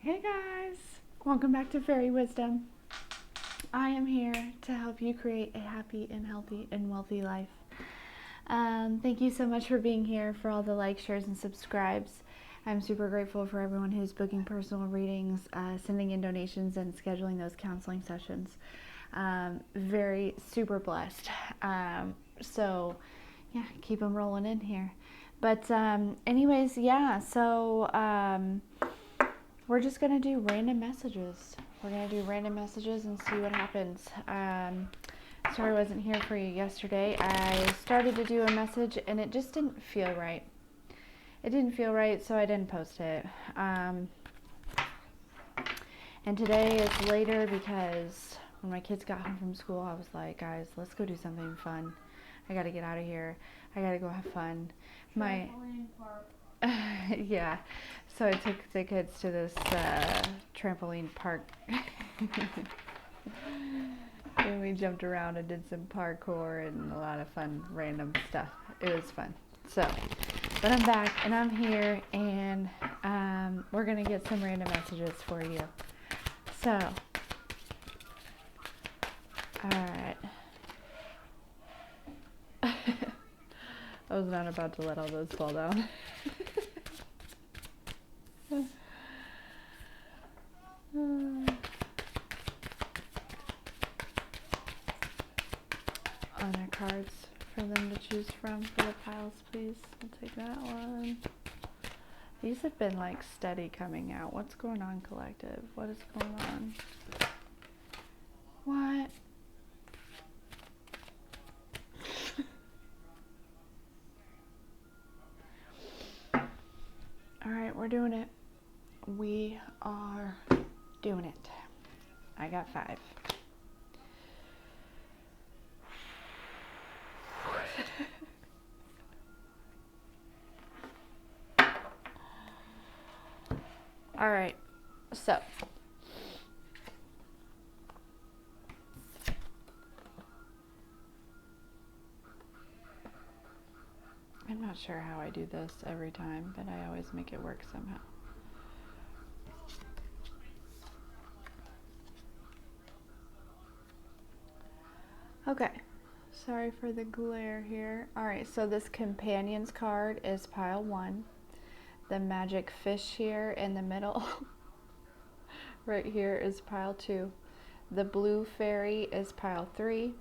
Hey guys, welcome back to Fairy Wisdom. I am here to help you create a happy and healthy and wealthy life. Thank you so much for being here, for all the likes, shares, and subscribes. I'm super grateful for everyone who's booking personal readings, sending in donations, and scheduling those counseling sessions. Very super blessed. So yeah, keep them rolling in here. But anyways, yeah, so we're just going to do random messages. We're going to do random messages and see what happens. Sorry I wasn't here for you yesterday. I started to do a message and it just didn't feel right. It didn't feel right, so I didn't post it. And today is later because when my kids got home from school, I was like, guys, let's go do something fun. I got to get out of here. I got to go have fun. Yeah, so I took the kids to this trampoline park. And we jumped around and did some parkour and a lot of fun random stuff. It was fun. So, but I'm back and I'm here and we're going to get some random messages for you. So, alright. I was not about to let all those fall down. On our cards for them to choose from for the piles, please. I'll take that one. These have been like steady coming out. What's going on, collective? What is going on? What? Alright, we're doing it. We are doing it. I got 5. All right, so I'm not sure how I do this every time, but I always make it work somehow. Okay, sorry for the glare here. All right, so this Companions card is pile 1. The magic fish here in the middle right here is pile 2. The blue fairy is pile 3.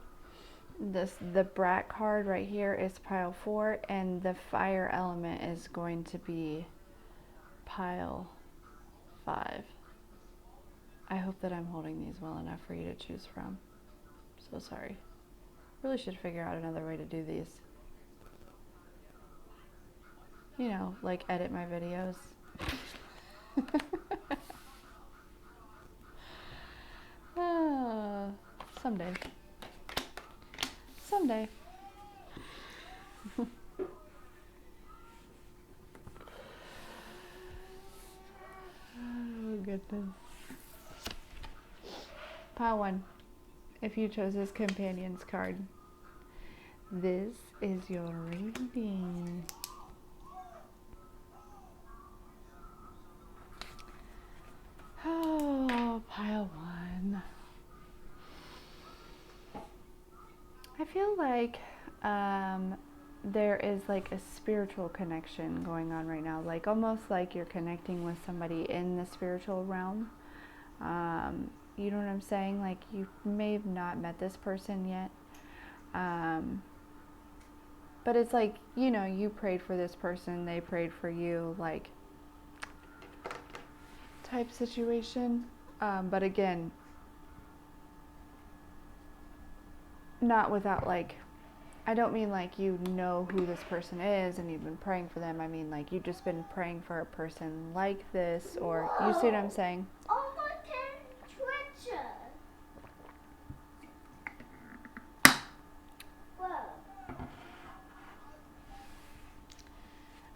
The brat card right here is pile 4, and the fire element is going to be pile 5. I hope that I'm holding these well enough for you to choose from. So sorry. Really should figure out another way to do these. You know, like edit my videos. Someday. Someday. Oh, goodness. Pile 1. If you chose this Companions card, this is your reading. Oh, pile 1. I feel like there is like a spiritual connection going on right now, like almost like you're connecting with somebody in the spiritual realm. You know what I'm saying? Like you may have not met this person yet, but it's like, you know, you prayed for this person, they prayed for you, like type situation. But again, not without like, I don't mean like you know who this person is and you've been praying for them. I mean like you've just been praying for a person like this, or you see what I'm saying?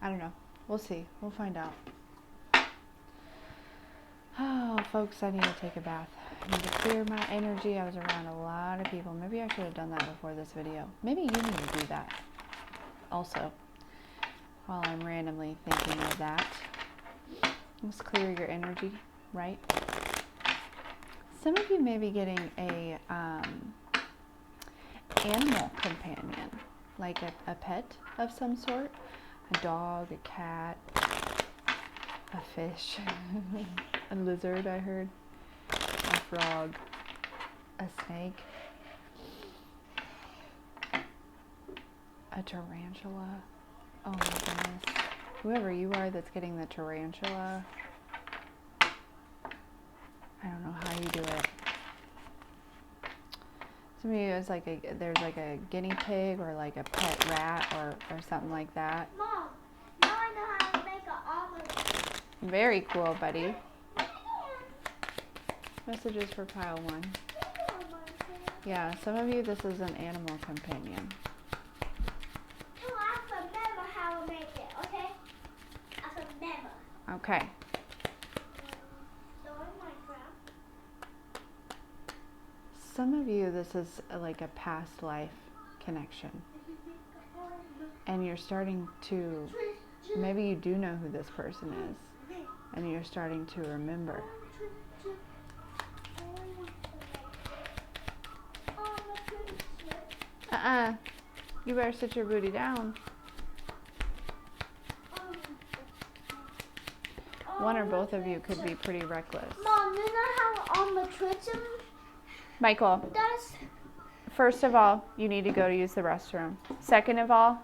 I don't know. We'll see. We'll find out. Oh, folks, I need to take a bath. I need to clear my energy. I was around a lot of people. Maybe I should have done that before this video. Maybe you need to do that also, while I'm randomly thinking of that. Let's clear your energy. right? Some of you may be getting a animal companion, like a pet of some sort, a dog, a cat, a fish, a lizard, I heard, a frog, a snake, a tarantula. Oh my goodness. Whoever you are that's getting the tarantula, I don't know how you do it. Some of you, it's like there's like a guinea pig or like a pet rat or something like that. Mom, now I know how to make an omelet. Very cool, buddy. Messages for pile 1. Yeah, some of you, this is an animal companion. No, I remember how to make it, okay? I remember. Okay. Some of you, this is like a past life connection. And you're starting to, maybe you do know who this person is. And you're starting to remember. You better sit your booty down. One or both of you could be pretty reckless. Mom, you know how on the Twitchum Michael, does? first of all, you need to go to use the restroom. Second of all,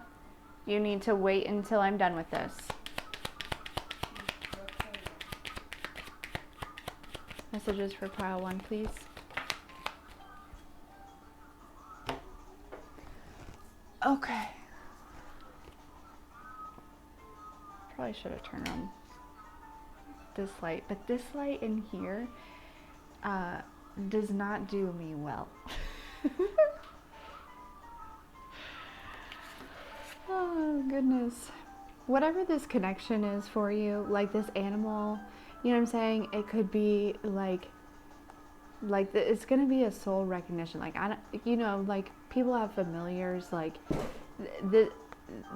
you need to wait until I'm done with this. Messages for pile 1, please. Okay. Probably should have turned on this light, but this light in here does not do me well. Oh goodness. Whatever this connection is for you, like this animal, you know what I'm saying? It could be it's gonna be a soul recognition. Like like people have familiars. Like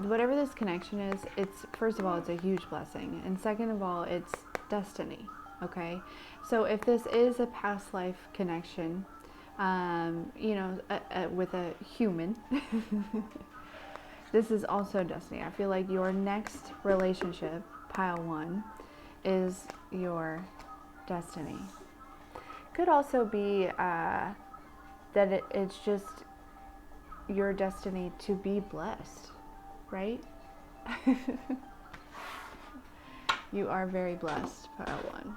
whatever this connection is, it's first of all, it's a huge blessing, and second of all, it's destiny. Okay, so if this is a past life connection, with a human, this is also destiny. I feel like your next relationship, pile 1, is your destiny. Could also be that it's just your destiny to be blessed, right? You are very blessed, pile 1.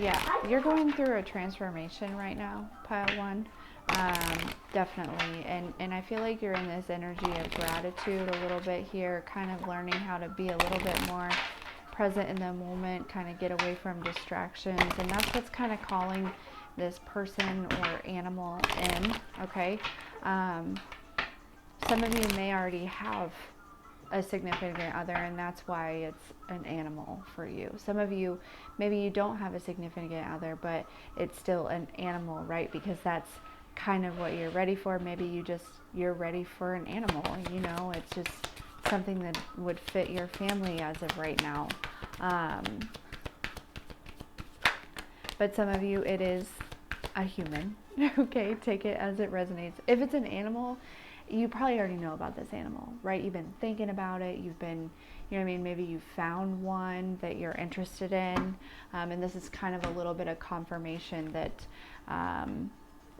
Yeah, you're going through a transformation right now, pile 1. Definitely. And I feel like you're in this energy of gratitude a little bit here, kind of learning how to be a little bit more present in the moment, kind of get away from distractions. And that's what's kind of calling this person or animal in, okay? Some of you may already have a significant other, and that's why it's an animal for you. Some of you, maybe you don't have a significant other, but it's still an animal, right? Because that's kind of what you're ready for. Maybe you're ready for an animal, it's just something that would fit your family as of right now. But some of you, it is a human. Okay, take it as it resonates. If it's an animal, you probably already know about this animal, right? You've been thinking about it. You've been, maybe you found one that you're interested in. And this is kind of a little bit of confirmation that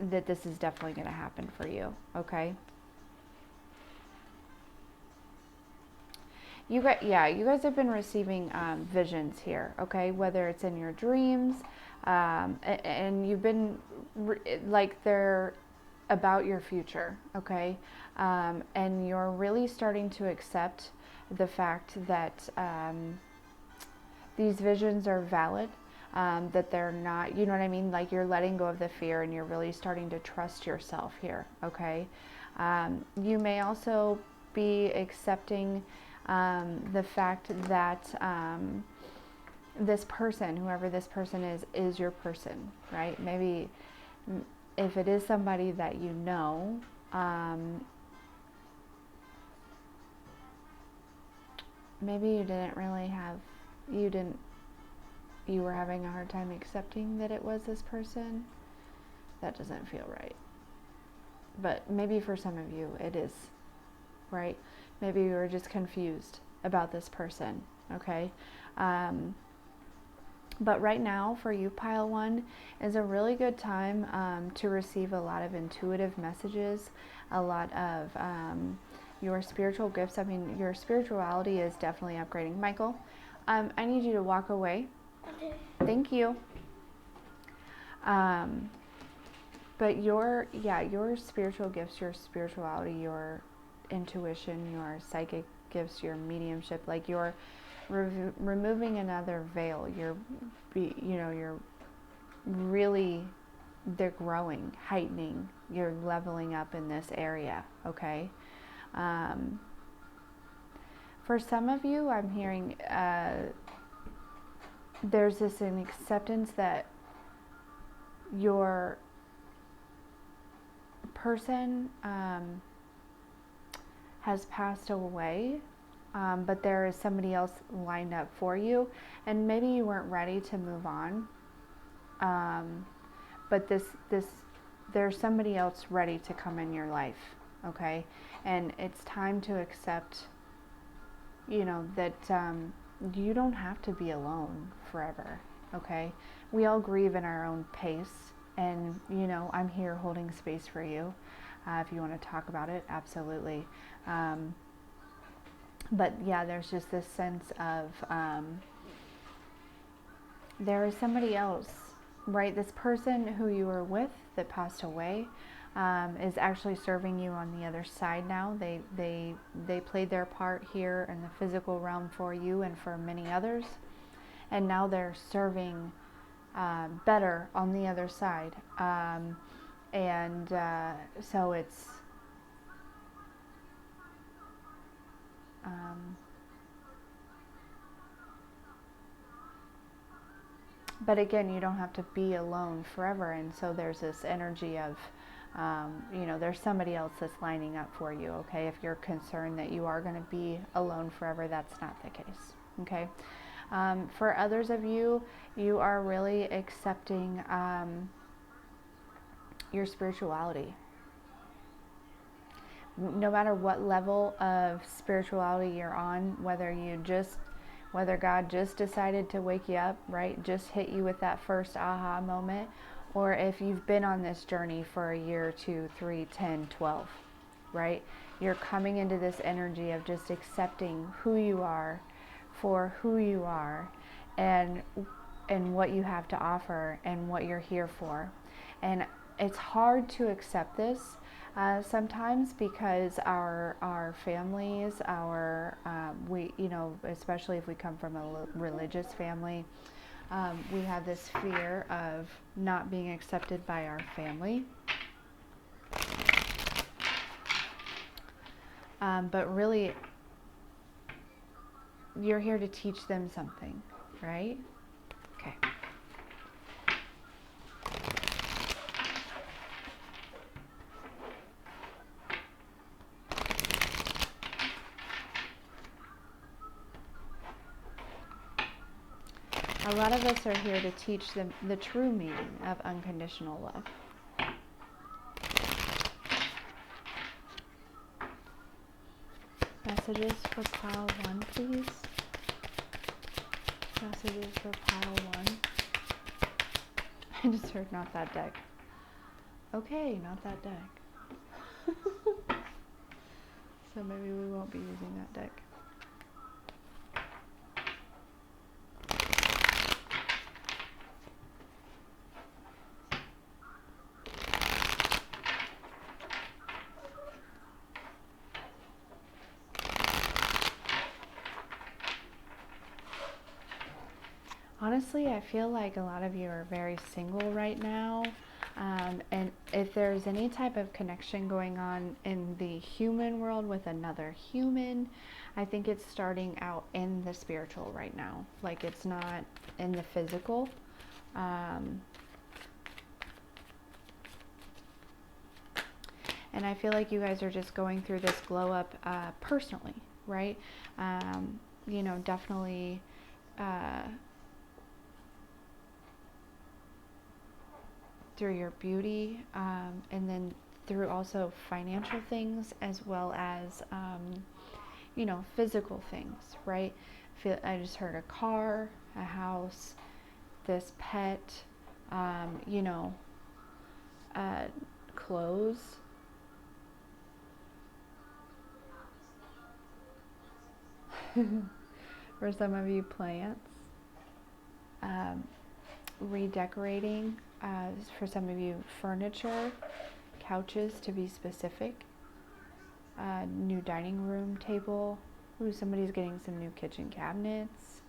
that this is definitely going to happen for you, okay? You guys have been receiving visions here, okay? Whether it's in your dreams, and you've been they're about your future, okay? And you're really starting to accept the fact that these visions are valid, that they're not, you know what I mean? Like you're letting go of the fear and you're really starting to trust yourself here, okay? You may also be accepting the fact that this person, whoever this person is your person, right? Maybe if it is somebody that you know, maybe you didn't really have, you were having a hard time accepting that it was this person. That doesn't feel right. But maybe for some of you it is, right? Maybe you were just confused about this person, okay? But right now for you, pile one, is a really good time to receive a lot of intuitive messages, a lot of your spiritual gifts. I mean, your spirituality is definitely upgrading. Michael, I need you to walk away. Okay. Thank you. But your spiritual gifts, your spirituality, your intuition, your psychic gifts, your mediumship, like you're removing another veil. You're really, they're growing, heightening. You're leveling up in this area, okay? For some of you, I'm hearing there's an acceptance that your person has passed away, but there is somebody else lined up for you, and maybe you weren't ready to move on, but there's somebody else ready to come in your life, okay? And it's time to accept, that you don't have to be alone forever, okay? We all grieve in our own pace, and I'm here holding space for you. If you want to talk about it, absolutely. But yeah, there's just this sense of there is somebody else, right? This person who you were with that passed away is actually serving you on the other side now. They played their part here in the physical realm for you and for many others, and now they're serving better on the other side. So it's but again, you don't have to be alone forever, and so there's this energy of there's somebody else that's lining up for you, okay? If you're concerned that you are going to be alone forever, that's not the case, okay? For others of you, you are really accepting your spirituality. No matter what level of spirituality you're on, whether God just decided to wake you up, right? Just hit you with that first aha moment, or if you've been on this journey for a year, 2, 3, 10, 12, right? You're coming into this energy of just accepting who you are for who you are, and what you have to offer and what you're here for. And it's hard to accept this sometimes because our families, especially if we come from a religious family, we have this fear of not being accepted by our family. But really, you're here to teach them something, right? Okay. A lot of us are here to teach them the true meaning of unconditional love. Messages for pile 1, please. Messages for pile 1. I just heard not that deck. Okay, not that deck. So maybe we won't be using that deck. Honestly, I feel like a lot of you are very single right now. And if there's any type of connection going on in the human world with another human, I think it's starting out in the spiritual right now. Like, it's not in the physical. And I feel like you guys are just going through this glow up personally, right? definitely through your beauty, and then through also financial things, as well as physical things, right? I just heard a car, a house, this pet, clothes. For some of you, plants. Redecorating. For some of you, furniture, couches to be specific. New dining room table. Ooh, somebody's getting some new kitchen cabinets.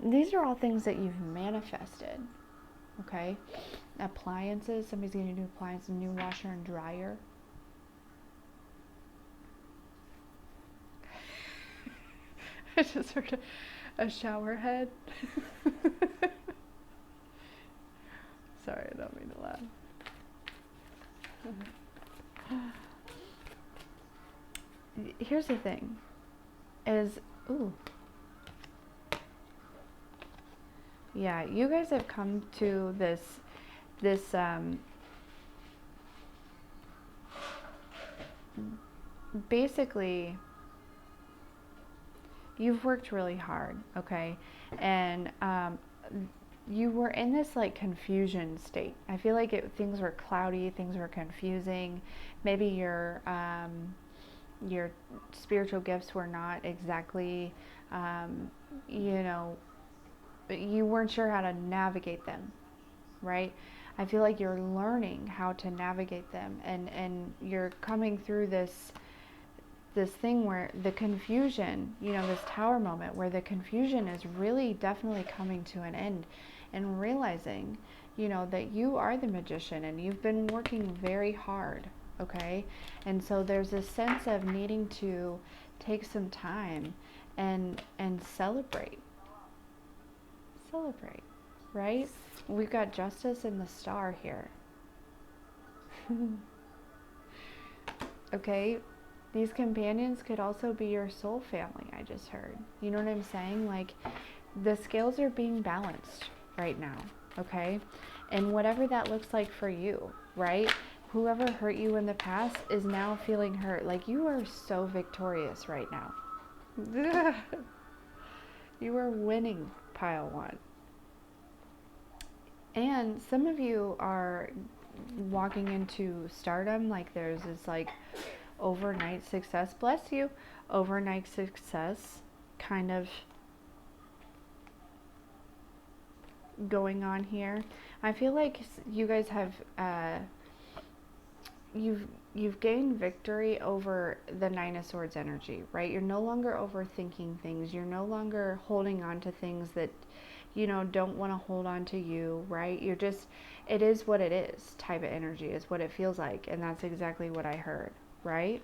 These are all things that you've manifested. Okay? Appliances. Somebody's getting a new appliance, a new washer and dryer. I just heard a shower head. Sorry, I don't mean to laugh. Here's the thing, yeah, you guys have come to this basically, you've worked really hard, okay, and you were in this like confusion state. I feel like things were cloudy, things were confusing. Maybe your spiritual gifts were not exactly, you weren't sure how to navigate them, right? I feel like you're learning how to navigate them, and you're coming through this thing where the confusion, this tower moment where the confusion is really definitely coming to an end, and realizing, that you are the magician and you've been working very hard, okay? And so there's a sense of needing to take some time and celebrate, right? We've got justice in the star here. Okay, these companions could also be your soul family, I just heard. You know what I'm saying? Like, the scales are being balanced right now, okay? And whatever that looks like for you, right? Whoever hurt you in the past is now feeling hurt. Like, you are so victorious right now. You are winning, pile one. And some of you are walking into stardom, like there's this like overnight success, bless you, overnight success kind of going on here. I feel like you guys have you've gained victory over the Nine of Swords energy, right? You're no longer overthinking things. You're no longer holding on to things that don't want to hold on to you, right? You're just, it is what it is type of energy is what it feels like, and that's exactly what I heard, right?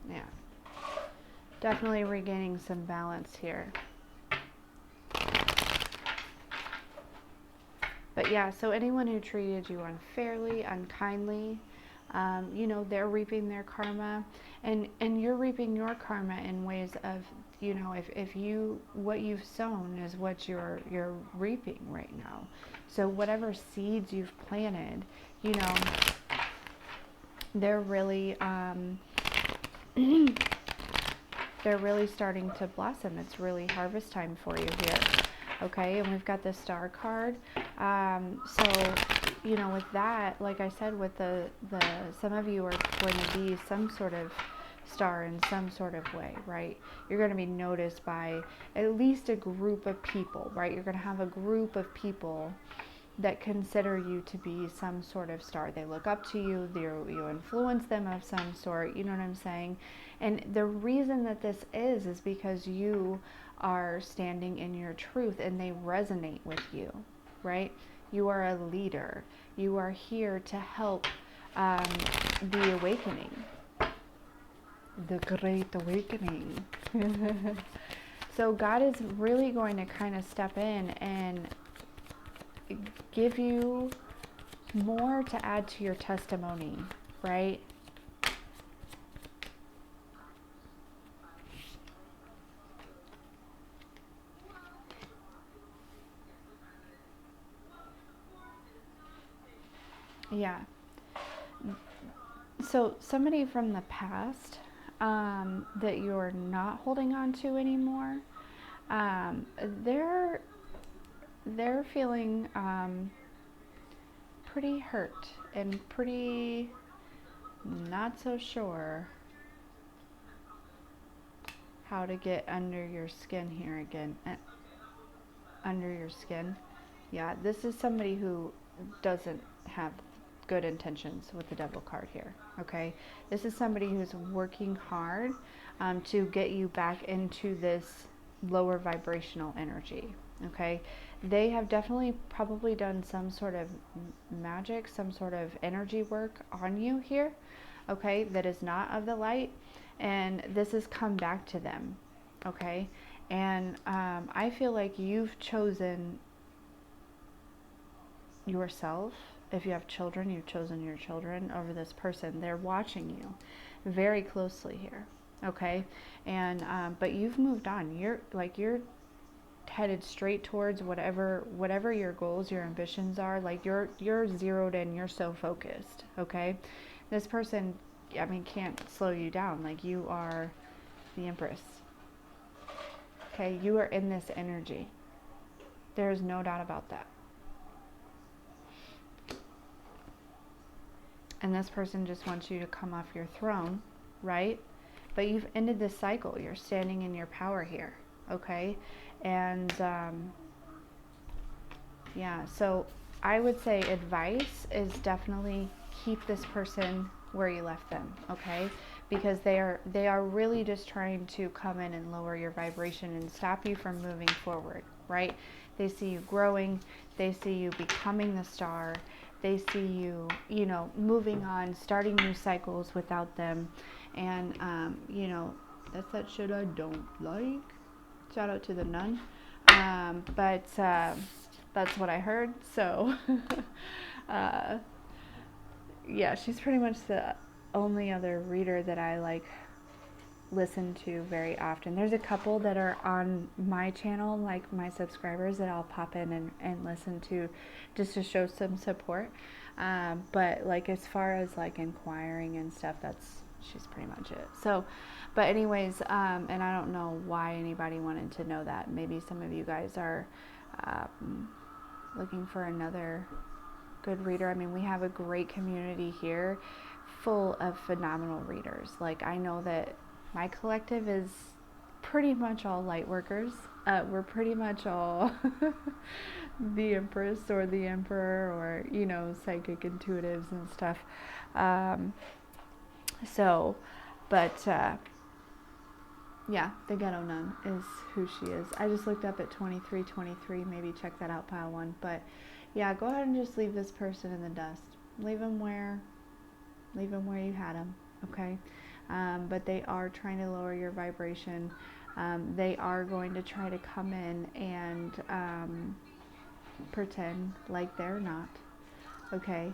Yeah, definitely regaining some balance here. But yeah, so anyone who treated you unfairly, unkindly, they're reaping their karma, and you're reaping your karma in ways of, if what you've sown is what you're reaping right now. So whatever seeds you've planted, they're really they're really starting to blossom. It's really harvest time for you here. Okay, and we've got the star card. So, with that, like I said, with the some of you are going to be some sort of star in some sort of way, right? You're going to be noticed by at least a group of people, right? You're going to have a group of people that consider you to be some sort of star. They look up to you, you influence them of some sort, you know what I'm saying? And the reason that this is because you are standing in your truth and they resonate with you, right? You are a leader. You are here to help the awakening. The Great Awakening. So God is really going to kind of step in and give you more to add to your testimony, right? Yeah. So somebody from the past that you're not holding on to anymore, um, they're feeling pretty hurt and pretty not so sure how to get under your skin here again. Under your skin. Yeah, this is somebody who doesn't have good intentions with the devil card here. Okay, this is somebody who's working hard to get you back into this lower vibrational energy. Okay, they have definitely probably done some sort of magic, some sort of energy work on you here. Okay, that is not of the light, and this has come back to them. Okay, and I feel like you've chosen yourself. If you have children, you've chosen your children over this person. They're watching you very closely here. Okay, and but you've moved on. You're headed straight towards whatever your goals, your ambitions are. Like you're zeroed in. You're so focused. Okay, this person, I mean, can't slow you down. Like you are the Empress. Okay, you are in this energy. There is no doubt about that. And this person just wants you to come off your throne, right? But you've ended this cycle. You're standing in your power here, okay? And yeah, so I would say advice is definitely keep this person where you left them, okay? Because they are really just trying to come in and lower your vibration and stop you from moving forward, right? They see you growing, they see you becoming the star, they see you, you know, moving on, starting new cycles without them, and you know, that's that shit I don't like. Shout out to the nun, but that's what I heard. So yeah, she's pretty much the only other reader that I like listen to very often. There's a couple that are on my channel, like my subscribers, that I'll pop in and listen to just to show some support. But like as far as like inquiring and stuff, she's pretty much it. So, but anyways, and I don't know why anybody wanted to know that. Maybe some of you guys are looking for another good reader. I mean, we have a great community here full of phenomenal readers. Like I know that my collective is pretty much all light workers. We're pretty much all the Empress or the Emperor, or, you know, psychic intuitives and stuff. So, but yeah, the Ghetto Nun is who she is. I just looked up at 2323. Maybe check that out, pile one. But yeah, go ahead and just leave this person in the dust. Leave them where you had them. Okay. But they are trying to lower your vibration. They are going to try to come in and pretend like they're not. Okay,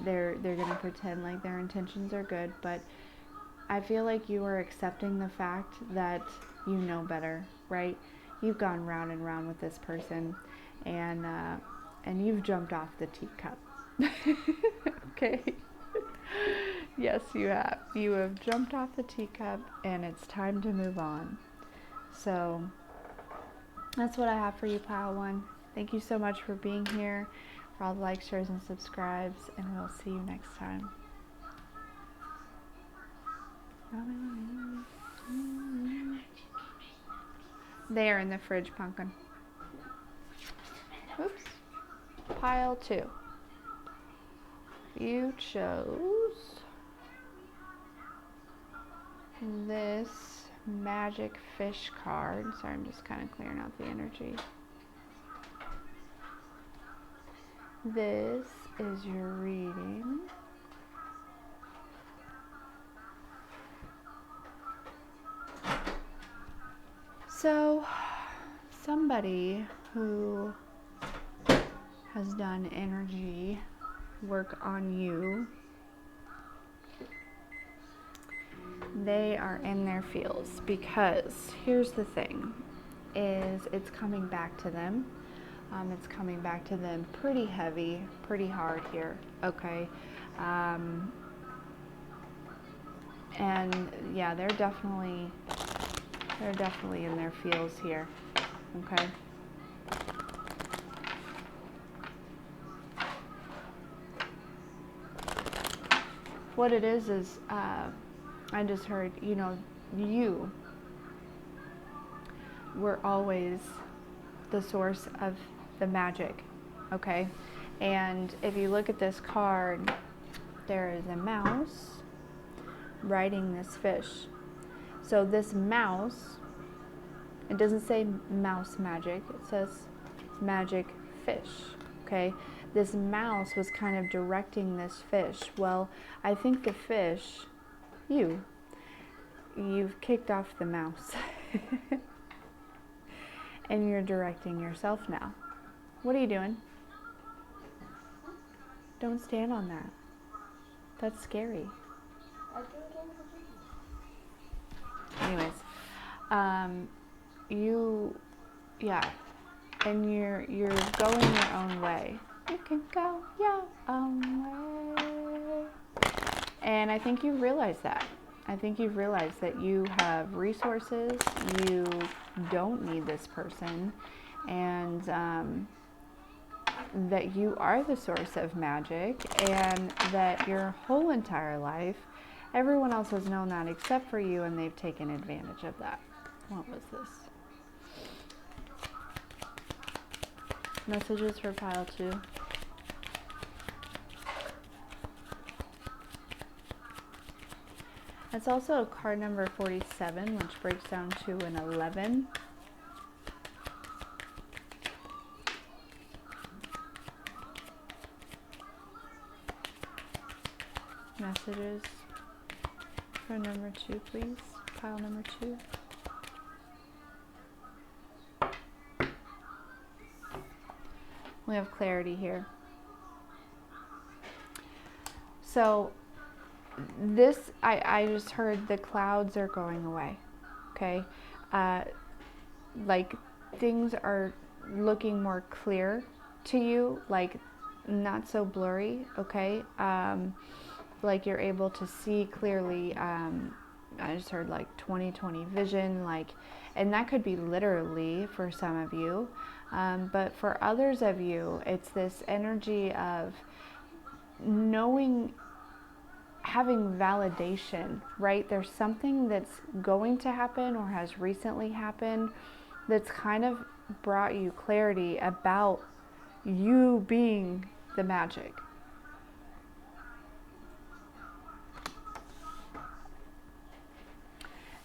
they're going to pretend like their intentions are good, but I feel like you are accepting the fact that you know better, right? You've gone round and round with this person, and you've jumped off the teacup. Okay. Yes, you have. You have jumped off the teacup, and it's time to move on. So that's what I have for you, Pile One. Thank you so much for being here, for all the likes, shares, and subscribes, and we'll see you next time. They are in the fridge, Pumpkin. Oops. Pile 2. You chose this magic fish card. Sorry, I'm just kind of clearing out the energy. This is your reading. So, somebody who has done energy work on you, they are in their feels, because here's the thing, is it's coming back to them. It's coming back to them pretty heavy, pretty hard here, okay? And yeah, they're definitely in their feels here, okay? What it is I just heard, you know, you were always the source of the magic, okay? And if you look at this card, there is a mouse riding this fish. So this mouse, it doesn't say mouse magic, it says magic fish, okay? This mouse was kind of directing this fish. Well, I think the fish, you've kicked off the mouse. And you're directing yourself now. What are you doing? Don't stand on that. That's scary. Anyways, and you're going your own way. You can go your own way. And I think you've realized that. I think you've realized that you have resources, you don't need this person, and that you are the source of magic, and that your whole entire life, everyone else has known that except for you, and they've taken advantage of that. What was this? Messages for pile 2. It's also card number 47, which breaks down to an 11. Messages for number 2, please. Pile number 2. We have clarity here. So this, I just heard the clouds are going away, okay? Like things are looking more clear to you, like not so blurry, okay? Like you're able to see clearly. I just heard like 20/20 vision, like, and that could be literally for some of you, but for others of you, it's this energy of knowing, having validation, right? There's something that's going to happen or has recently happened that's kind of brought you clarity about you being the magic.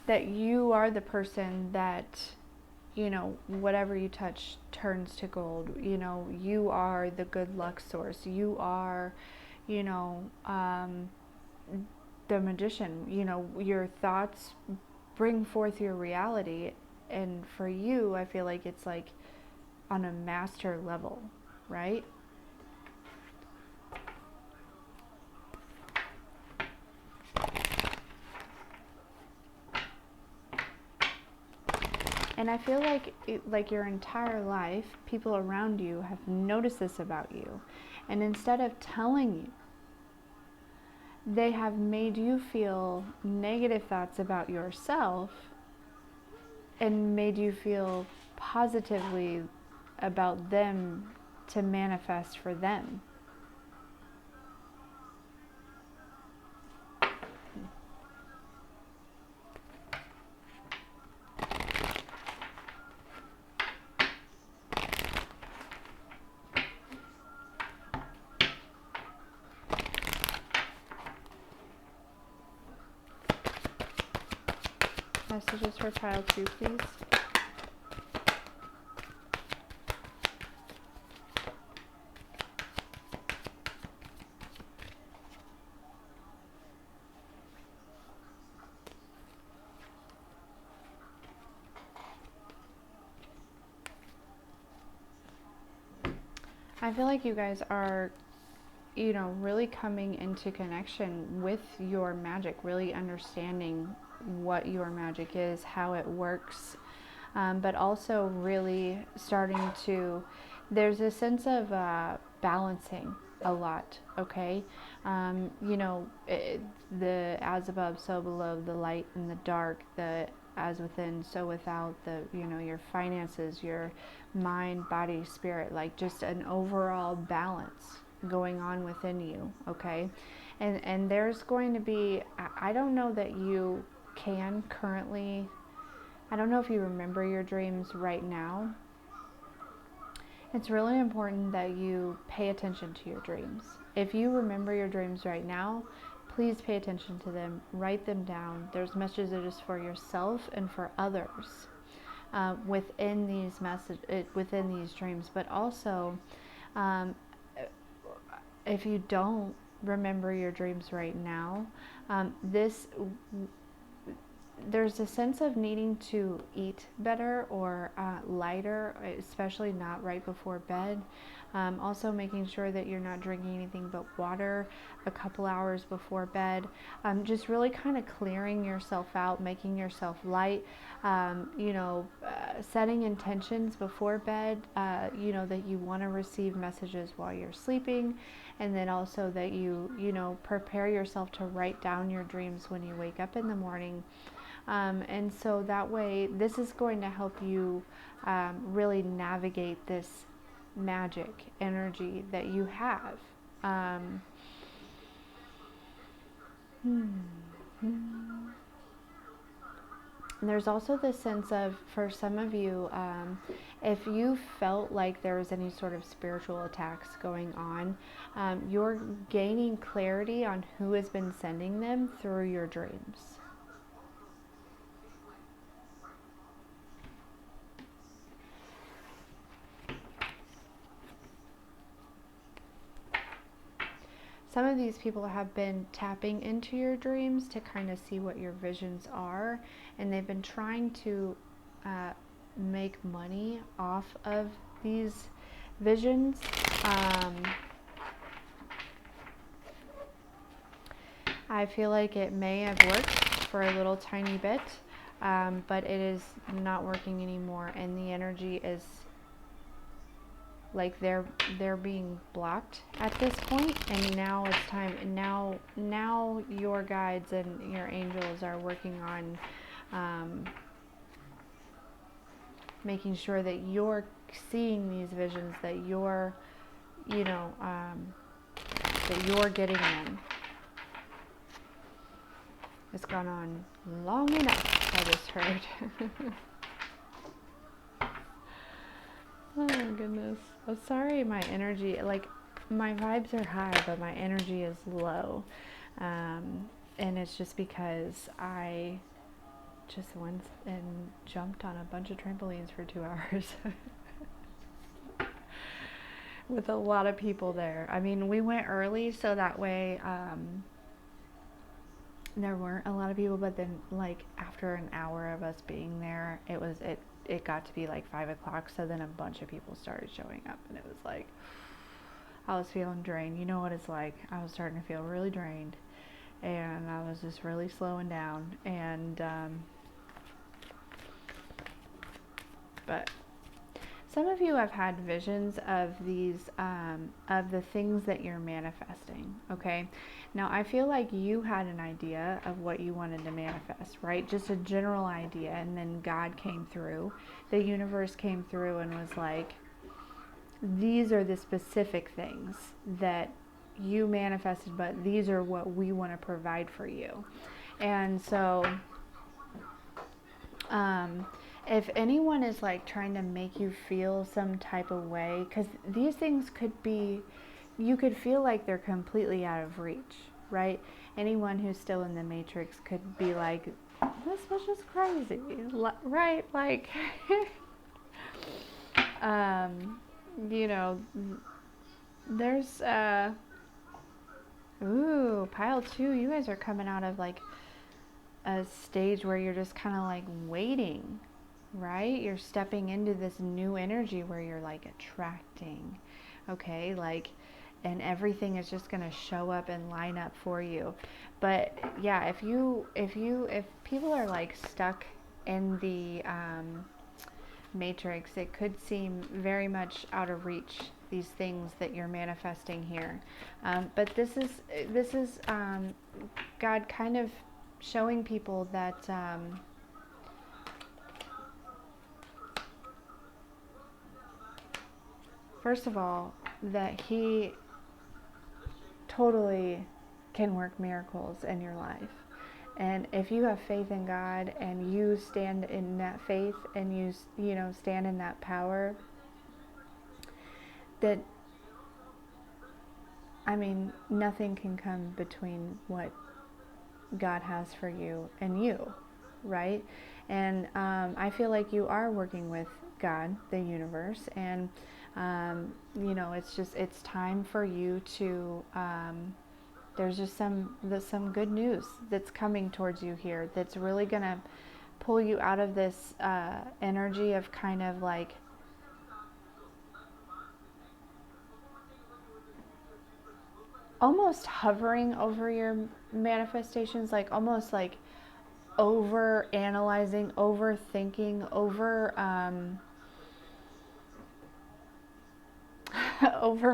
That you are the person that, you know, whatever you touch turns to gold. You know, you are the good luck source. You are, you know, the magician. You know, your thoughts bring forth your reality. And for you, I feel like it's like on a master level, right? And I feel like your entire life, people around you have noticed this about you. And instead of telling you, they have made you feel negative thoughts about yourself and made you feel positively about them to manifest for them. Messages for pile 2, please. I feel like you guys are, really coming into connection with your magic, really understanding what your magic is, how it works, but also really starting to, there's a sense of balancing a lot, okay? The as above, so below, the light and the dark, the as within, so without, the, your finances, your mind, body, spirit, like just an overall balance going on within you, okay? And there's going to be, I don't know that you can currently, I don't know if you remember your dreams right now. It's really important that you pay attention to your dreams. If you remember your dreams right now, please pay attention to them, write them down. There's messages for yourself and for others within within these dreams. But also, um, if you don't remember your dreams right now, this there's a sense of needing to eat better or lighter, especially not right before bed. Also making sure that you're not drinking anything but water a couple hours before bed. Just really kind of clearing yourself out, making yourself light, setting intentions before bed, that you want to receive messages while you're sleeping. And then also that you prepare yourself to write down your dreams when you wake up in the morning. And so that way, this is going to help you really navigate this magic energy that you have. There's also this sense of, for some of you, if you felt like there was any sort of spiritual attacks going on, you're gaining clarity on who has been sending them through your dreams. Some of these people have been tapping into your dreams to kind of see what your visions are, and they've been trying to make money off of these visions. I feel like it may have worked for a little tiny bit, but it is not working anymore, and the energy is like they're being blocked at this point, and now it's time. And now your guides and your angels are working on making sure that you're seeing these visions, that you're that you're getting them. It's gone on long enough, I just heard. Oh my goodness. I'm sorry, my energy, like my vibes are high, but my energy is low. And it's just because I just went and jumped on a bunch of trampolines for 2 hours with a lot of people there. I mean, we went early so that way there weren't a lot of people, but then like after an hour of us being there, it got to be like 5 o'clock, so then a bunch of people started showing up, and it was like, I was feeling drained. You know what it's like. I was starting to feel really drained, and I was just really slowing down, and but some of you have had visions of these, of the things that you're manifesting, okay? Now, I feel like you had an idea of what you wanted to manifest, right? Just a general idea, and then God came through. The universe came through and was like, these are the specific things that you manifested, but these are what we want to provide for you. And so, if anyone is like trying to make you feel some type of way, because these things could be, you could feel like they're completely out of reach, right? Anyone who's still in the matrix could be like, this was just crazy, right? Like, there's, ooh, pile 2, you guys are coming out of like a stage where you're just kind of like waiting, right? You're stepping into this new energy where you're like attracting, okay? Like, and everything is just going to show up and line up for you. But yeah, if people are like stuck in the matrix, it could seem very much out of reach, these things that you're manifesting here. But this is God kind of showing people that first of all, that He totally can work miracles in your life. And if you have faith in God and you stand in that faith and you know, stand in that power, that, I mean, nothing can come between what God has for you and you, right? And I feel like you are working with God, the universe, and you know, it's time for you to there's just some good news that's coming towards you here that's really gonna pull you out of this energy of kind of like almost hovering over your manifestations, like almost like over analyzing, overthinking, over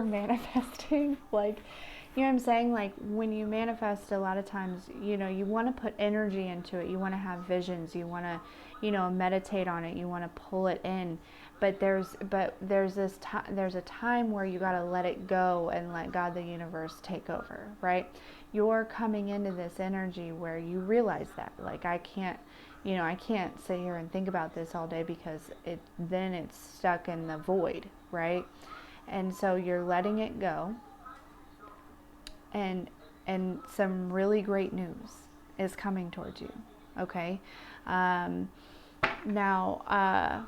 manifesting. Like, you know what I'm saying? Like, when you manifest, a lot of times, you know, you want to put energy into it. You want to have visions. You want to, you know, meditate on it. You want to pull it in. But there's a time where you got to let it go and let God, the universe, take over, right? You're coming into this energy where you realize that, like, I can't sit here and think about this all day, because then it's stuck in the void, right? And so you're letting it go, and some really great news is coming towards you. Okay, now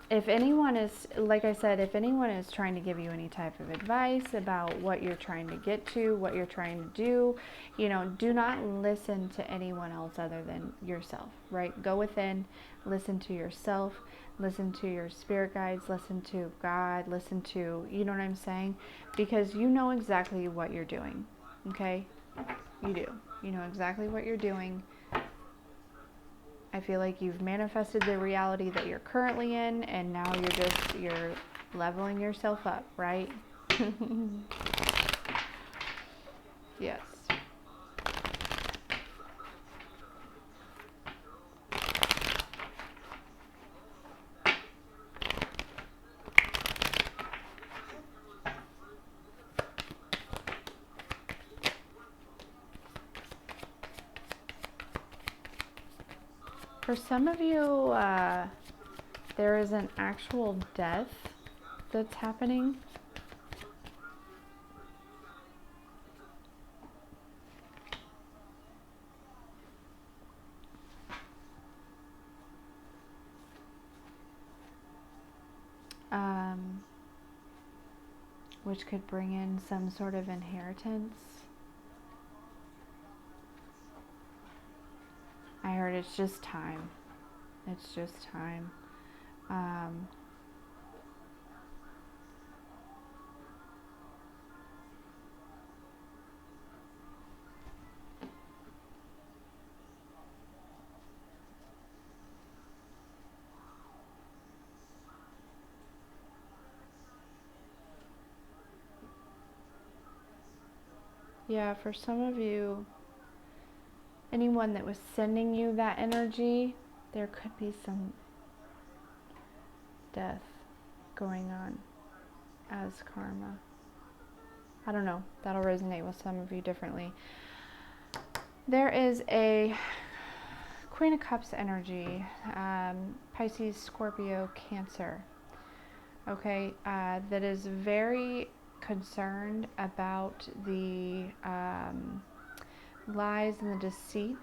if anyone is, like I said, if anyone is trying to give you any type of advice about what you're trying to get to, what you're trying to do, you know, do not listen to anyone else other than yourself, right? Go within, listen to yourself, listen to your spirit guides, listen to God, listen to, you know what I'm saying? Because you know exactly what you're doing, okay? You do. You know exactly what you're doing. I feel like you've manifested the reality that you're currently in, and now you're leveling yourself up, right? Yes. For some of you, there is an actual death that's happening. Which could bring in some sort of inheritance. I heard it's just time. It's just time. Yeah, for some of you, anyone that was sending you that energy, there could be some death going on as karma. I don't know. That'll resonate with some of you differently. There is a Queen of Cups energy, Pisces, Scorpio, Cancer. Okay, that is very concerned about the lies and the deceit.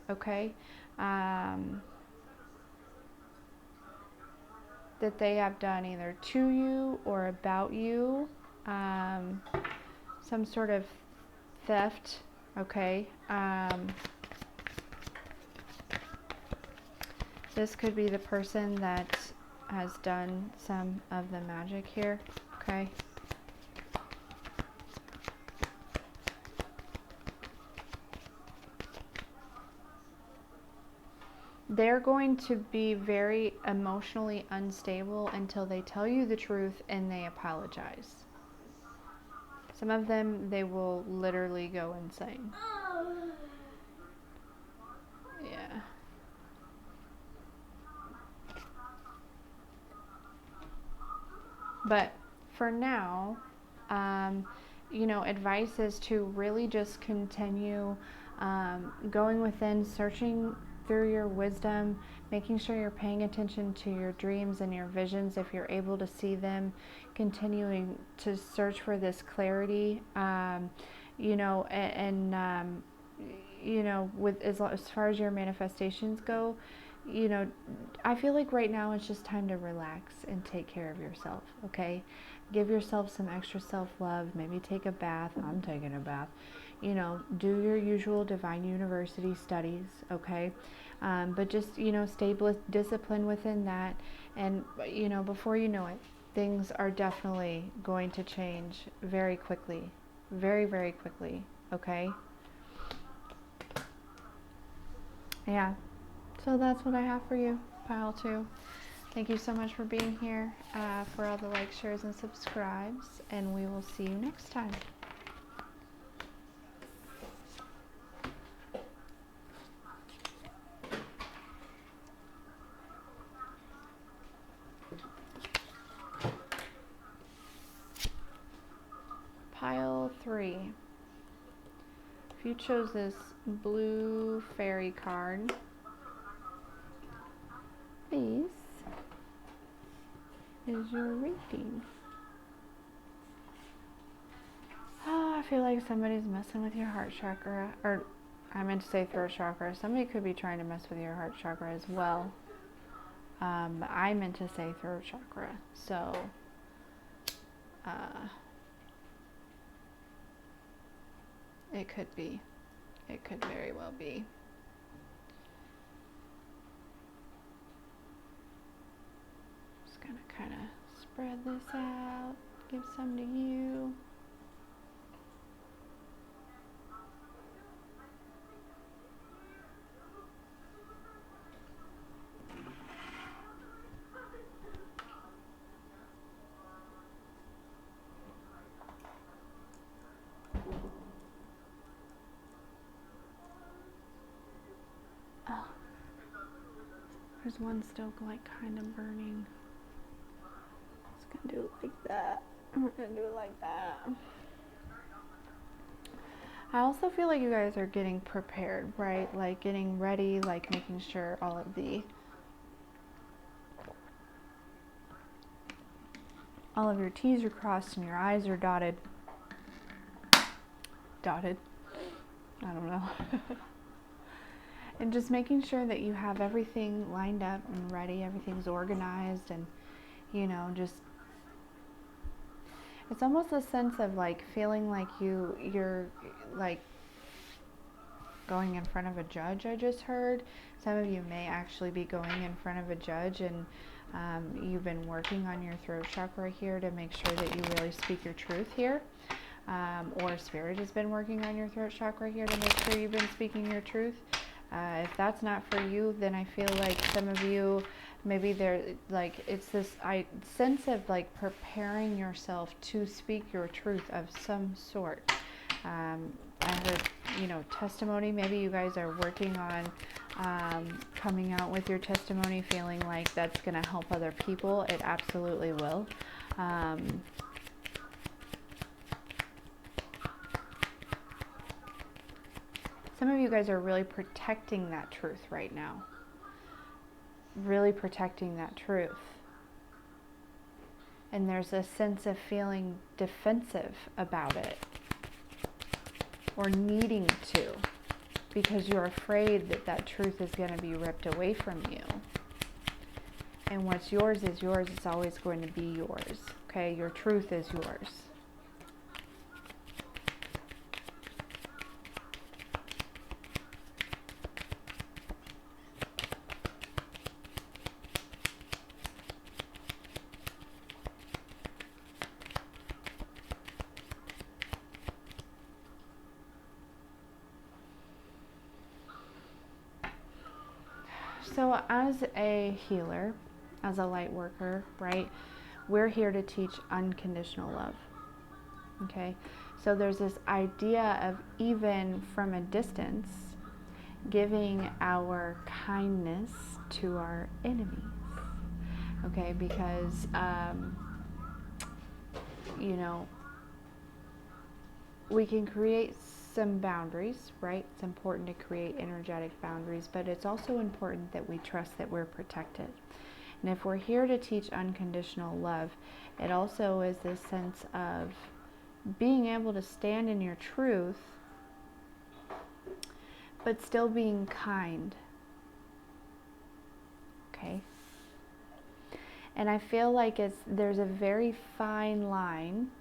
Okay, that they have done either to you or about you, some sort of theft. Okay, this could be the person that has done some of the magic here. Okay? They're going to be very emotionally unstable until they tell you the truth and they apologize. Some of them, they will literally go insane. Yeah. But for now, advice is to really just continue going within, searching through your wisdom, making sure you're paying attention to your dreams and your visions if you're able to see them, continuing to search for this clarity, with as far as your manifestations go, I feel like right now it's just time to relax and take care of yourself, okay? Give yourself some extra self-love, maybe take a bath. I'm taking a bath. Do your usual Divine University studies, okay? But just, stay disciplined within that. And, before you know it, things are definitely going to change very quickly. Very, very quickly, okay? Yeah. So that's what I have for you, pile 2. Thank you so much for being here, for all the likes, shares, and subscribes, and we will see you next time. Pile 3. If you chose this blue fairy card, this is your reading. Oh, I feel like somebody's messing with your heart chakra, or I meant to say throat chakra. Somebody could be trying to mess with your heart chakra as well. I meant to say throat chakra, so it could be. It could very well be. Just gonna kind of spread this out, give some to you. Oh, there's one still like kind of burning. Just gonna do it like that. We're gonna do it like that. I also feel like you guys are getting prepared, right? Like getting ready, like making sure all of your T's are crossed and your I's are dotted. I don't know. And just making sure that you have everything lined up and ready, everything's organized, and just, it's almost a sense of like feeling like you're like going in front of a judge. I just heard some of you may actually be going in front of a judge, and you've been working on your throat chakra here to make sure that you really speak your truth here, or Spirit has been working on your throat chakra here to make sure you've been speaking your truth. If that's not for you, then I feel like some of you, maybe they're like, it's this sense of like preparing yourself to speak your truth of some sort. I heard, testimony. Maybe you guys are working on coming out with your testimony, feeling like that's going to help other people. It absolutely will. Some of you guys are really protecting that truth right now. Really protecting that truth. And there's a sense of feeling defensive about it, or needing to, because you're afraid that that truth is going to be ripped away from you. And what's yours is yours. It's always going to be yours. Okay? Your truth is yours. So as a healer, as a light worker, right, we're here to teach unconditional love. Okay, so there's this idea of, even from a distance, giving our kindness to our enemies. Okay, because you know, we can create some boundaries, right? It's important to create energetic boundaries, but it's also important that we trust that we're protected. And if we're here to teach unconditional love, it also is this sense of being able to stand in your truth, but still being kind. Okay? And I feel like there's a very fine line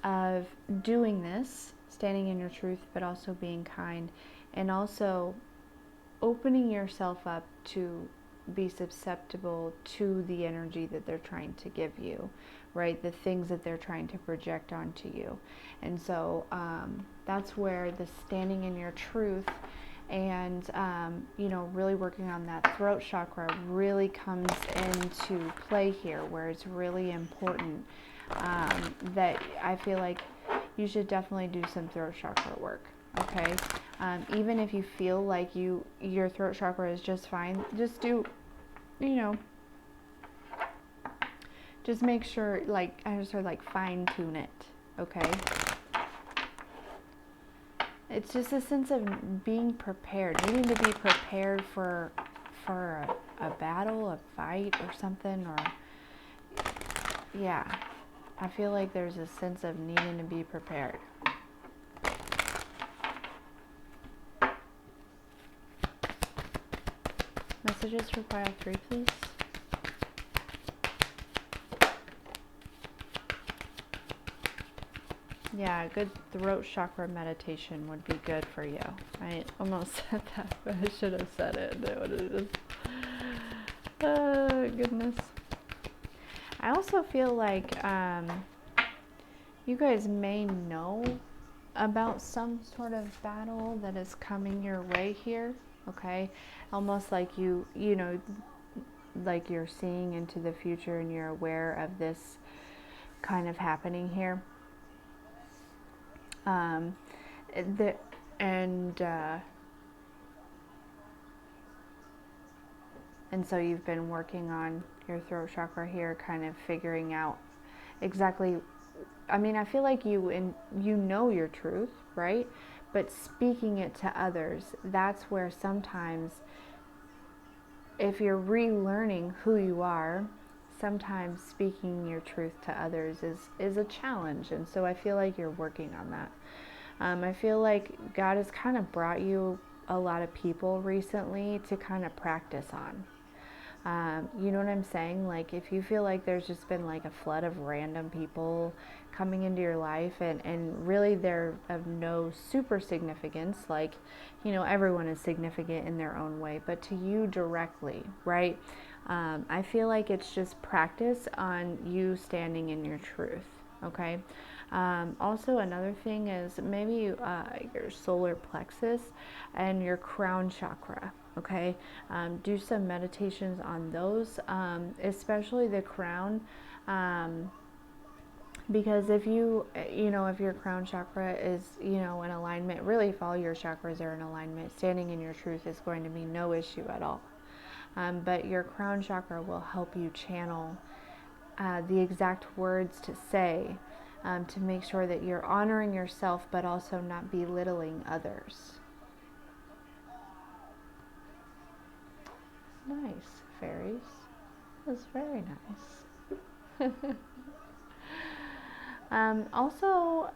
of doing this, standing in your truth, but also being kind, and also opening yourself up to be susceptible to the energy that they're trying to give you, right? The things that they're trying to project onto you. And so that's where the standing in your truth and really working on that throat chakra really comes into play here, where it's really important that I feel like you should definitely do some throat chakra work. Okay, even if you feel like your throat chakra is just fine, just do, just make sure, like I just heard, like fine tune it. Okay, it's just a sense of being prepared, needing to be prepared for a battle, a fight, or something, or yeah. I feel like there's a sense of needing to be prepared. Messages for pile 3, please. Yeah, a good throat chakra meditation would be good for you. I almost said that, but I should have said it. What it is. Oh, goodness. I also feel like you guys may know about some sort of battle that is coming your way here, okay? Almost like like you're seeing into the future and you're aware of this kind of happening here. And so you've been working on your throat chakra here, kind of figuring out exactly, I mean, I feel like you know your truth, right? But speaking it to others, that's where sometimes, if you're relearning who you are, sometimes speaking your truth to others is a challenge. And so I feel like you're working on that. I feel like God has kind of brought you a lot of people recently to kind of practice on. You know what I'm saying? Like, if you feel like there's just been like a flood of random people coming into your life, and really they're of no super significance, like, everyone is significant in their own way, but to you directly, right? I feel like it's just practice on you standing in your truth, okay? Also, another thing is maybe your solar plexus and your crown chakra. Okay, do some meditations on those, especially the crown, because if if your crown chakra is, in alignment, really if all your chakras are in alignment, standing in your truth is going to be no issue at all. But your crown chakra will help you channel the exact words to say, to make sure that you're honoring yourself, but also not belittling others. Nice, fairies. That's very nice. Also,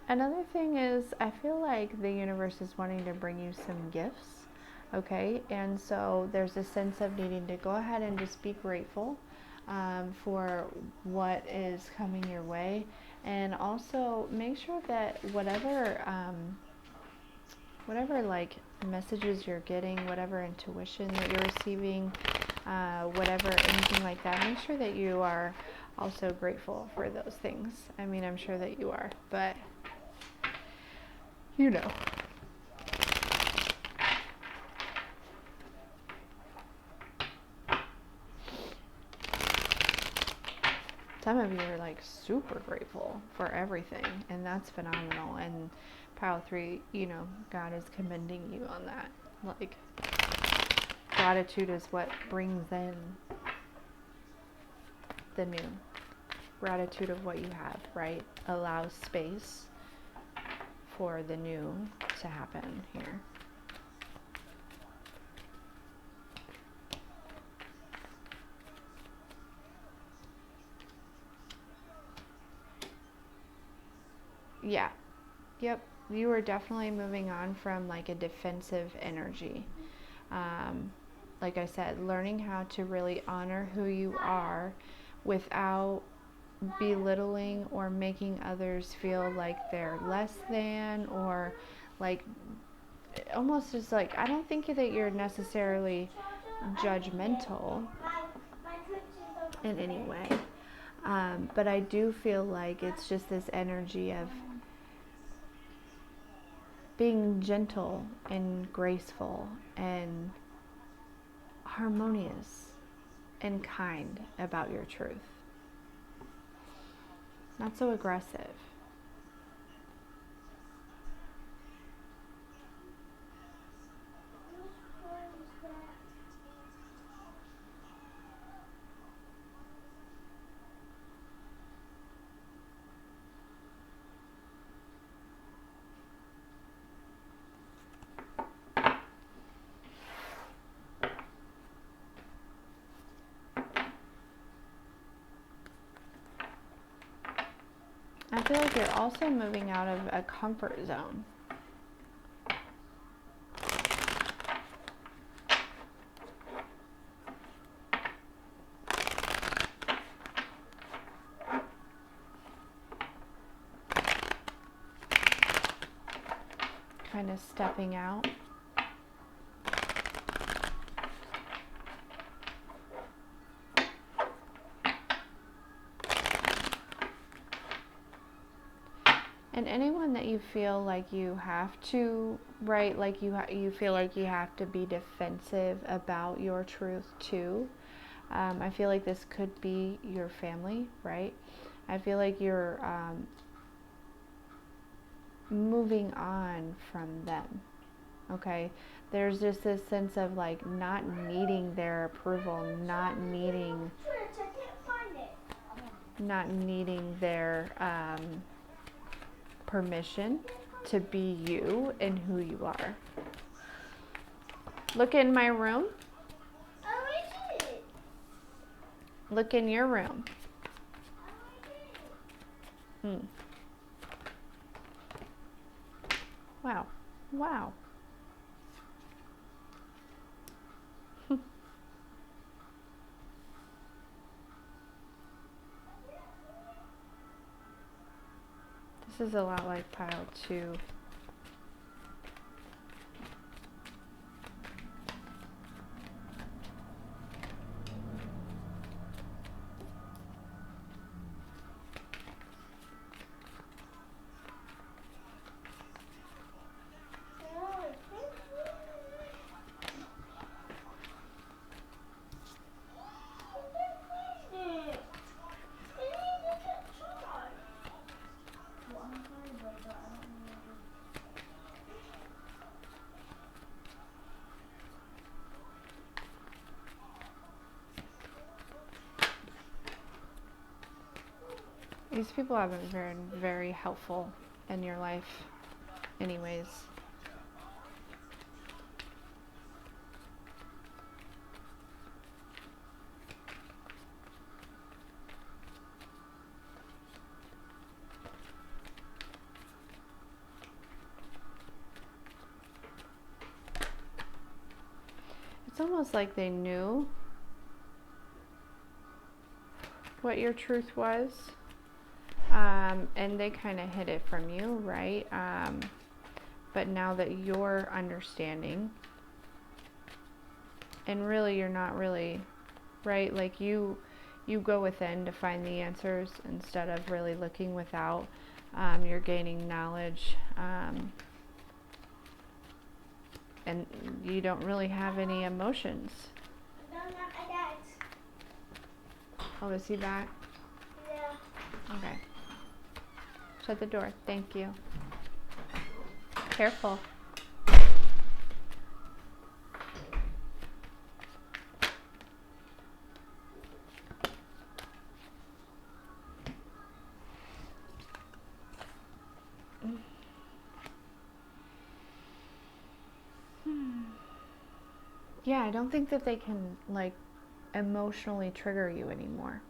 another thing is, I feel like the universe is wanting to bring you some gifts, okay? And so there's a sense of needing to go ahead and just be grateful for what is coming your way. And also make sure that whatever like messages you're getting, whatever intuition that you're receiving, whatever, anything like that, make sure that you are also grateful for those things. I mean, I'm sure that you are, but Some of you are like super grateful for everything, and that's phenomenal. And pile 3, you know, God is commending you on that. Like, gratitude is what brings in the new. Gratitude of what you have, right? Allows space for the new to happen here. Yeah. Yep. You are definitely moving on from like a defensive energy. Like I said, learning how to really honor who you are without belittling or making others feel like they're less than, or like almost just like, I don't think that you're necessarily judgmental in any way. But I do feel like it's just this energy of being gentle and graceful and harmonious and kind about your truth. Not so aggressive. I feel like you're also moving out of a comfort zone. Kind of stepping out. And anyone that you feel like you have to, right, like you feel like you have to be defensive about your truth too. I feel like this could be your family, right? I feel like you're moving on from them, okay? There's just this sense of like not needing their approval, not needing their permission to be you and who you are. Look in my room. Look in your room. Wow. Wow. This is a lot like pile 2. These people haven't been very helpful in your life anyways. It's almost like they knew what your truth was, and they kind of hid it from you, right? But now that you're understanding, and really you're not really, right? Like you go within to find the answers instead of really looking without. You're gaining knowledge, and you don't really have any emotions. Oh, is he back? Yeah. Okay. Shut the door. Thank you. Careful. Yeah, I don't think that they can, like, emotionally trigger you anymore.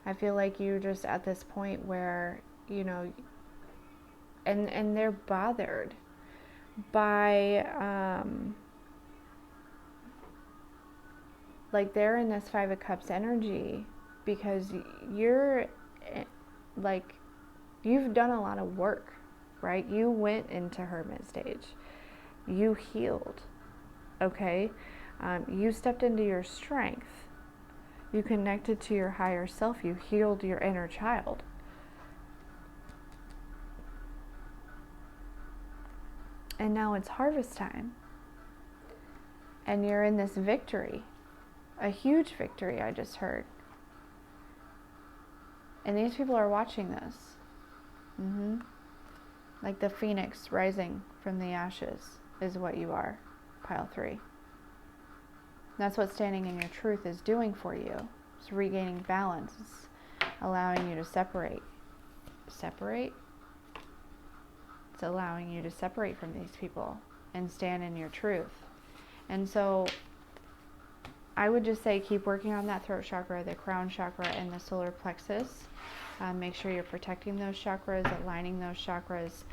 I feel like you're just at this point where, you know, and they're bothered by, like, they're in this Five of Cups energy because you're, like, you've done a lot of work, right? You went into hermit stage. You healed, okay? You stepped into your strength. You connected to your higher self. You healed your inner child. And now it's harvest time. And you're in this victory. A huge victory, I just heard. And these people are watching this. Like the phoenix rising from the ashes is what you are, pile 3. That's what standing in your truth is doing for you. It's regaining balance. It's allowing you to separate. Separate? It's allowing you to separate from these people and stand in your truth. And so I would just say keep working on that throat chakra, the crown chakra, and the solar plexus. Make sure you're protecting those chakras, aligning those chakras,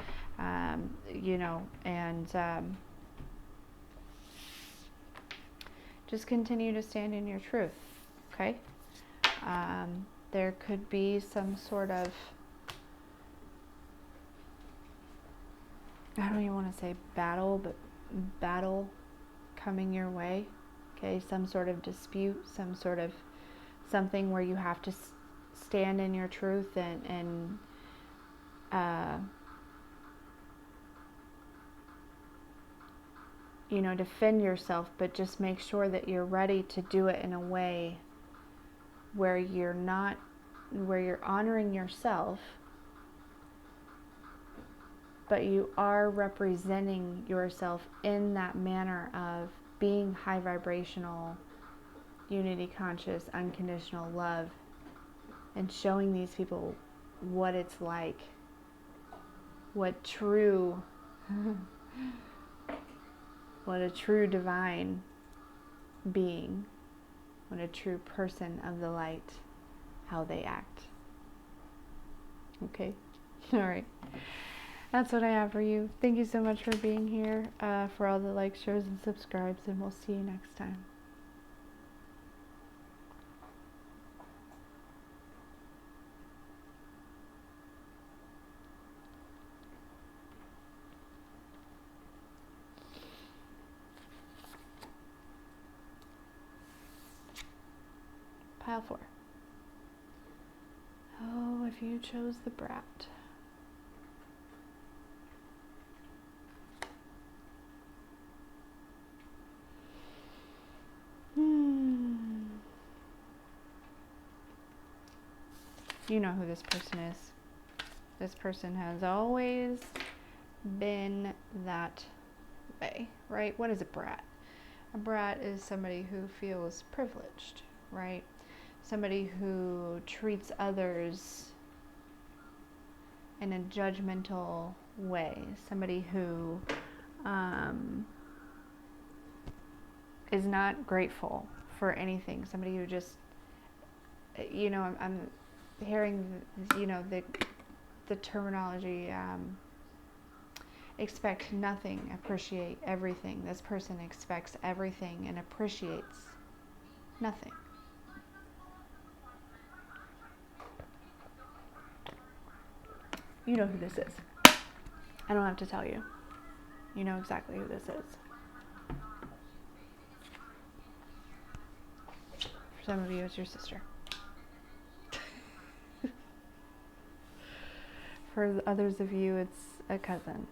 you know, and just continue to stand in your truth, okay? There could be some sort of, I don't even want to say battle, but battle coming your way, okay? Some sort of dispute, some sort of something where you have to stand in your truth and you know, defend yourself, but just make sure that you're ready to do it in a way where you're honoring yourself, but you are representing yourself in that manner of being high vibrational, unity conscious, unconditional love, and showing these people what it's like, what a true divine being, what a true person of the light, how they act. Okay? All right. That's what I have for you. Thank you so much for being here, for all the likes, shares, and subscribes, and we'll see you next time. Pile 4. Oh, if you chose the brat. You know who this person is. This person has always been that way, right? What is a brat? A brat is somebody who feels privileged, right? Somebody who treats others in a judgmental way. Somebody who is not grateful for anything. Somebody who just, you know, I'm hearing, you know, the terminology, expect nothing, appreciate everything. This person expects everything and appreciates nothing. You know who this is. I don't have to tell you. You know exactly who this is. For some of you, it's your sister. For others of you, it's a cousin.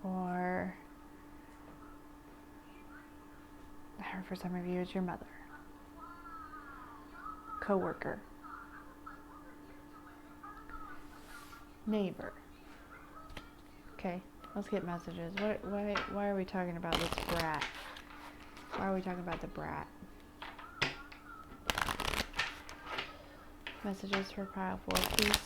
Or for some of you, it's your mother. Coworker. neighbor. Okay, let's get messages. Why are we talking about this brat? Why are we talking about the brat? Messages for pile 4, please.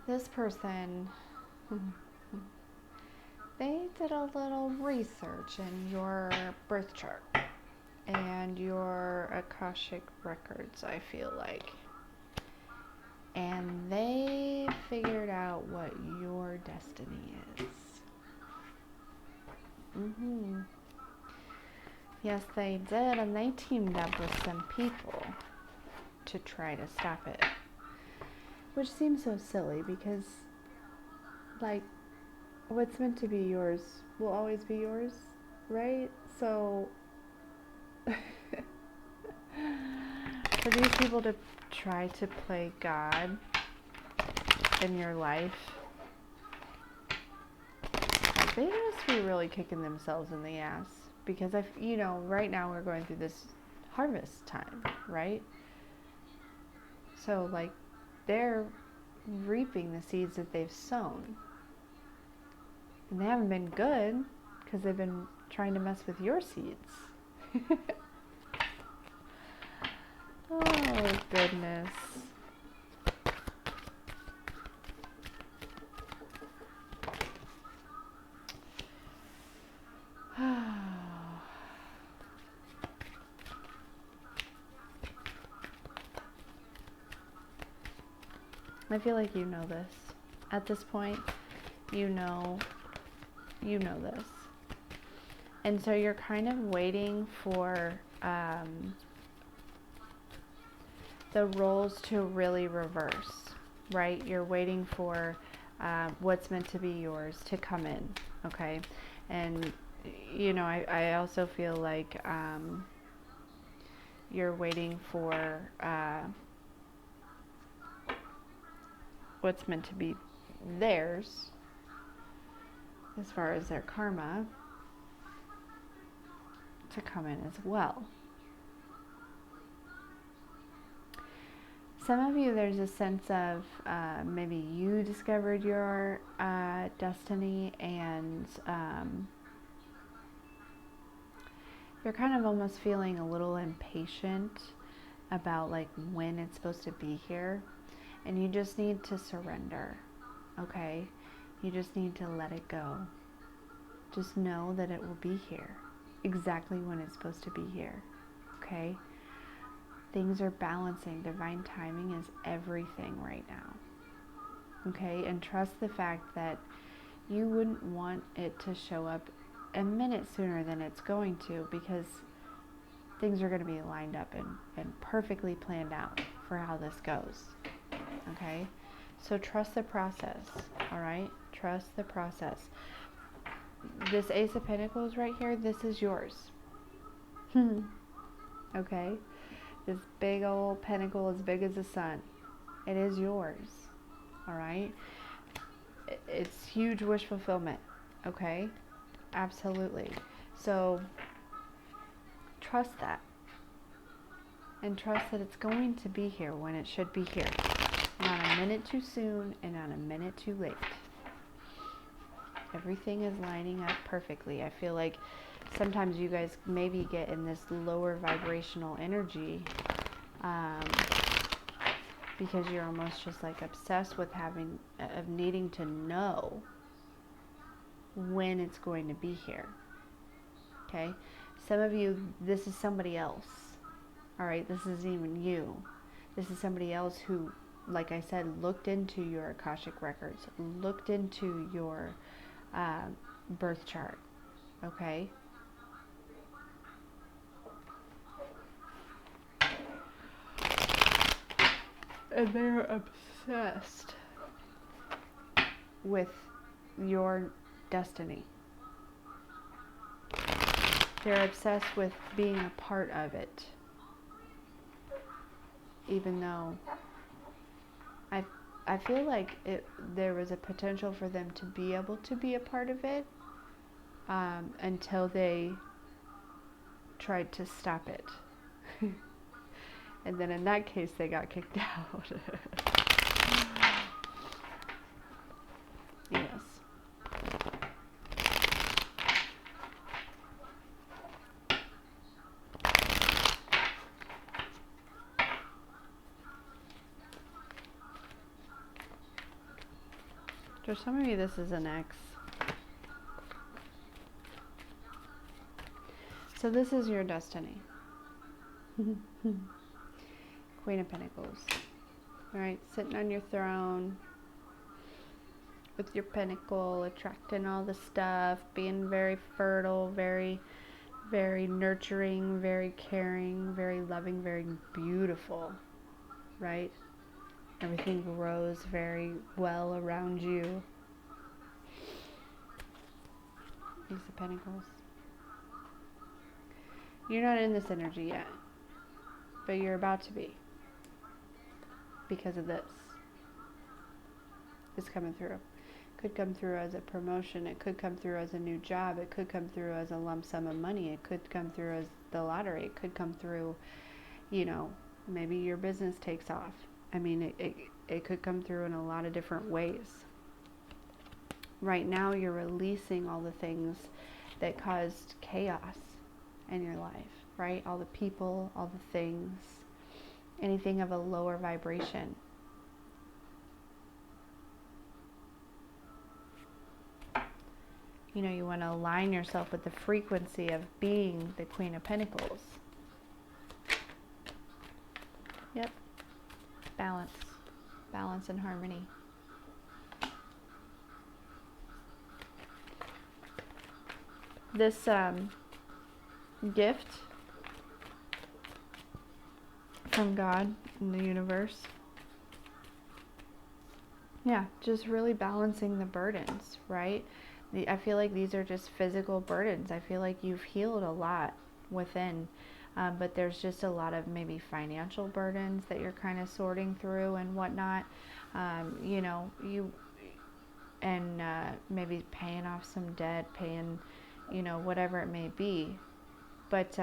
This person, they did a little research in your birth chart and your Akashic records, I feel like. And they figured out what your destiny is. Yes, they did, and they teamed up with some people to try to stop it. Which seems so silly because, like, what's meant to be yours will always be yours, right? So, for these people to try to play God in your life, they must be really kicking themselves in the ass. Because, right now we're going through this harvest time, right? So, like, they're reaping the seeds that they've sown. And they haven't been good because they've been trying to mess with your seeds. Oh, goodness. I feel like you know this. At this point, you know this. And so you're kind of waiting for the roles to really reverse, right? You're waiting for what's meant to be yours to come in, okay? And, I also feel like you're waiting for what's meant to be theirs as far as their karma to come in as well. Some of you, there's a sense of maybe you discovered your destiny and you're kind of almost feeling a little impatient about like when it's supposed to be here. And you just need to surrender, okay? You just need to let it go. Just know that it will be here, exactly when it's supposed to be here, okay? Things are balancing. Divine timing is everything right now, okay? And trust the fact that you wouldn't want it to show up a minute sooner than it's going to, because things are going to be lined up and perfectly planned out for how this goes. Okay, so trust the process, all right? Trust the process. This Ace of Pentacles right here, this is yours. Okay? This big old pentacle as big as the sun. It is yours, all right? It's huge wish fulfillment, okay? Absolutely. So, trust that. And trust that it's going to be here when it should be here. Not a minute too soon and not a minute too late. Everything is lining up perfectly. I feel like sometimes you guys maybe get in this lower vibrational energy because you're almost just like obsessed with needing to know when it's going to be here. Okay? Some of you, this is somebody else. All right? This isn't even you. This is somebody else who, like I said, looked into your Akashic records, looked into your birth chart, okay? And they're obsessed with your destiny. They're obsessed with being a part of it. Even though I feel like there was a potential for them to be able to be a part of it until they tried to stop it. And then in that case, they got kicked out. Yes. For some of you, this is an X. So this is your destiny. Queen of Pentacles. Right? Sitting on your throne with your pentacle, attracting all the stuff, being very fertile, very, very nurturing, very caring, very loving, very beautiful. Right? Everything grows very well around you. Ace of Pentacles. You're not in this energy yet, but you're about to be because of this. It's coming through. Could come through as a promotion. It could come through as a new job. It could come through as a lump sum of money. It could come through as the lottery. It could come through, you know, maybe your business takes off. I mean, it could come through in a lot of different ways. Right now, you're releasing all the things that caused chaos in your life, right? All the people, all the things, anything of a lower vibration. You know, you want to align yourself with the frequency of being the Queen of Pentacles. Yep. Balance. Balance and harmony. This gift from God in the universe. Yeah, just really balancing the burdens, right? I feel like these are just physical burdens. I feel like you've healed a lot within, but there's just a lot of maybe financial burdens that you're kind of sorting through and whatnot. You know, maybe paying off some debt, paying, you know, whatever it may be. But,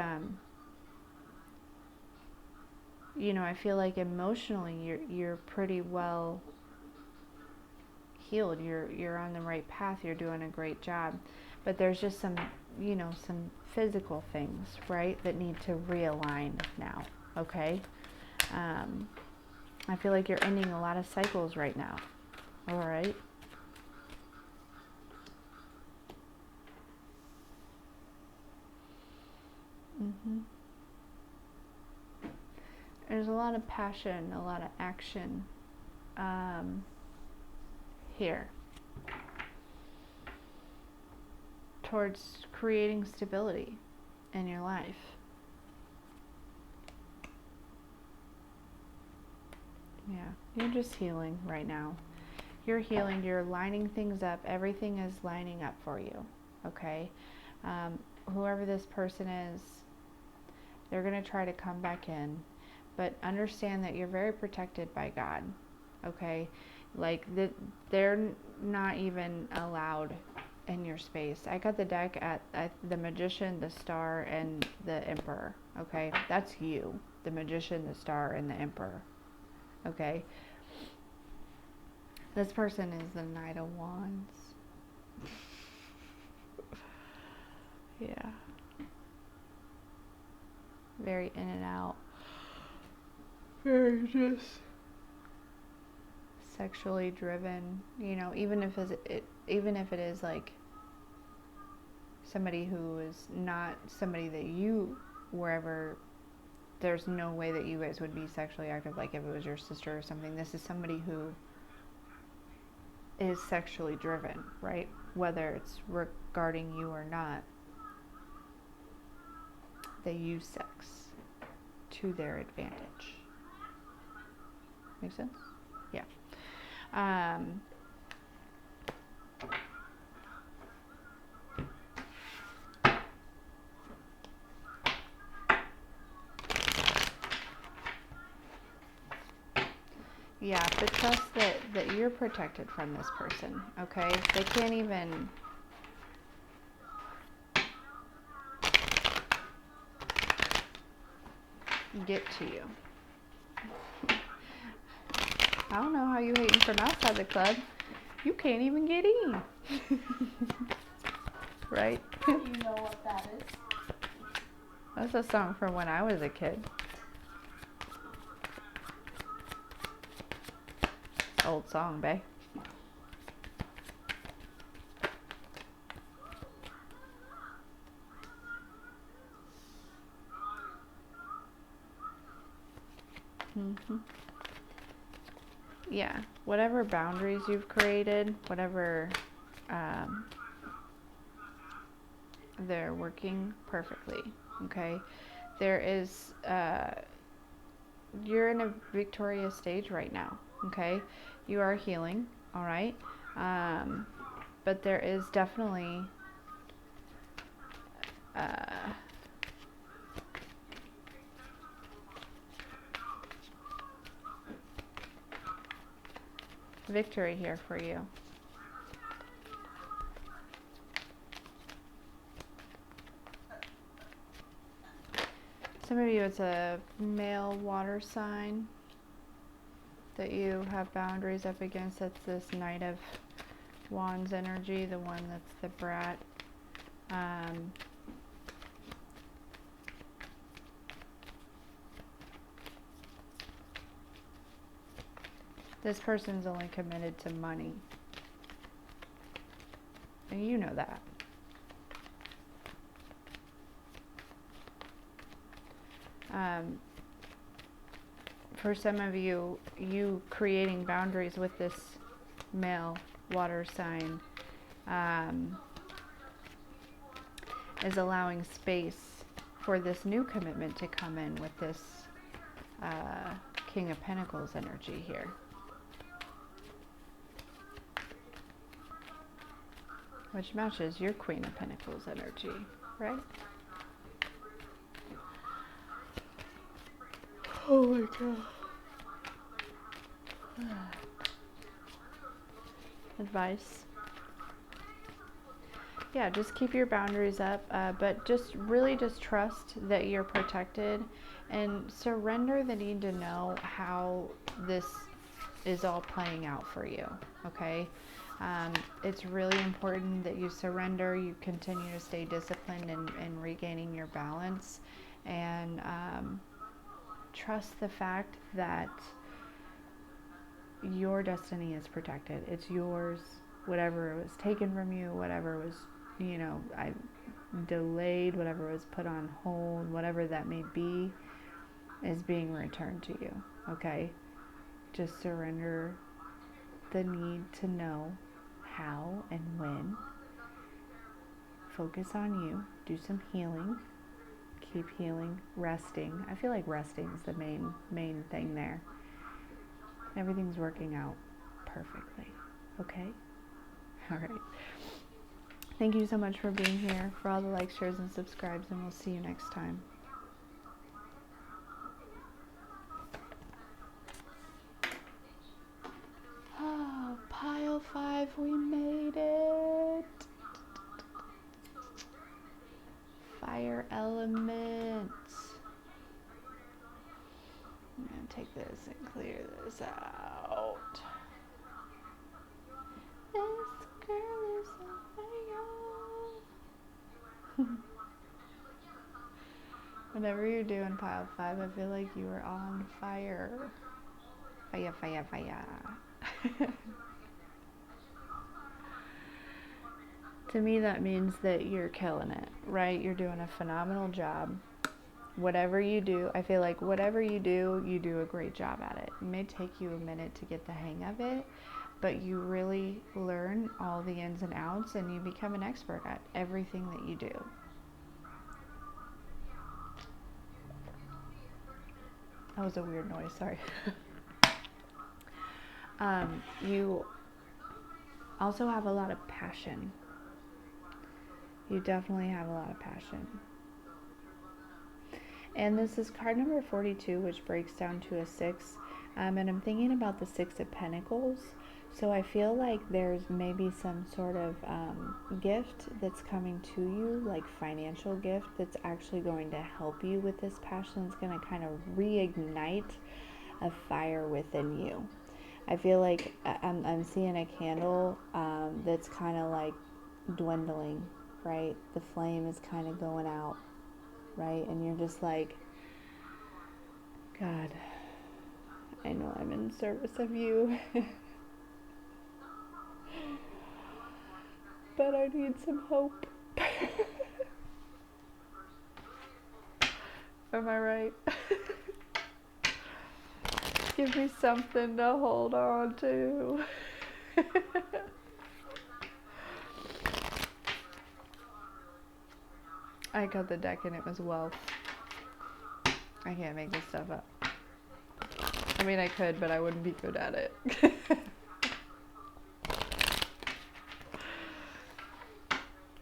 you know, I feel like emotionally you're pretty well healed. You're on the right path. You're doing a great job. But there's just some, you know, some physical things, right, that need to realign now. Okay? I feel like you're ending a lot of cycles right now. All right? There's a lot of passion, a lot of action here towards creating stability in your life. Yeah, you're just healing right now. You're healing, you're lining things up. Everything is lining up for you, okay? Whoever this person is, they're going to try to come back in. But understand that you're very protected by God, okay? Like, they're not even allowed in your space. I got the deck at the Magician, the Star, and the Emperor, okay? That's you, the Magician, the Star, and the Emperor, okay? This person is the Knight of Wands. Yeah. Very in and out. Very just sexually driven, you know, even if it is like somebody who is not somebody that you were ever, there's no way that you guys would be sexually active, like if it was your sister or something. This is somebody who is sexually driven, right? Whether it's regarding you or not, they use sex to their advantage. Make sense? Yeah. Yeah, but trust that you're protected from this person, okay? They can't even get to you. I don't know how you hating from outside the club. You can't even get in. Right? You know what that is. That's a song from when I was a kid. Old song, bae. Yeah, whatever boundaries you've created, whatever, they're working perfectly, okay? There is, you're in a victorious stage right now, okay? You are healing, all right? But there is definitely, victory here for you. Some of you, it's a male water sign that you have boundaries up against. That's this Knight of Wands energy, the one that's the brat. This person's only committed to money. And you know that. For some of you, you creating boundaries with this male water sign is allowing space for this new commitment to come in with this King of Pentacles energy here. Which matches your Queen of Pentacles energy, right? Oh my God. Advice. Yeah, just keep your boundaries up, but just really just trust that you're protected and surrender the need to know how this is all playing out for you, okay? It's really important that you surrender, you continue to stay disciplined in regaining your balance, and trust the fact that your destiny is protected. It's yours. Whatever was taken from you, whatever was, I delayed, whatever was put on hold, whatever that may be, is being returned to you, okay? Just surrender the need to know how and when. Focus on you. Do some healing. Keep healing. Resting. I feel like resting is the main thing there. Everything's working out perfectly. Okay? All right. Thank you so much for being here, for all the likes, shares, and subscribes, and we'll see you next time. Oh, pile 5, we made it. Fire elements. I'm going to take this and clear this out. This girl is on fire. Whatever you're doing, pile 5, I feel like you are on fire. Fire, fire, fire. To me, that means that you're killing it, right? You're doing a phenomenal job. Whatever you do, I feel like whatever you do a great job at it. It may take you a minute to get the hang of it, but you really learn all the ins and outs and you become an expert at everything that you do. That was a weird noise, sorry. You also have a lot of passion. You definitely have a lot of passion. And this is card number 42, which breaks down to a 6. And I'm thinking about the 6 of Pentacles. So I feel like there's maybe some sort of gift that's coming to you, like financial gift, that's actually going to help you with this passion. It's going to kind of reignite a fire within you. I feel like I'm seeing a candle that's kind of like dwindling, right? The flame is kind of going out, right? And you're just like, God, I know I'm in service of you. But I need some hope. Am I right? Give me something to hold on to. I got the deck and it was wealth. I can't make this stuff up. I mean, I could, but I wouldn't be good at it.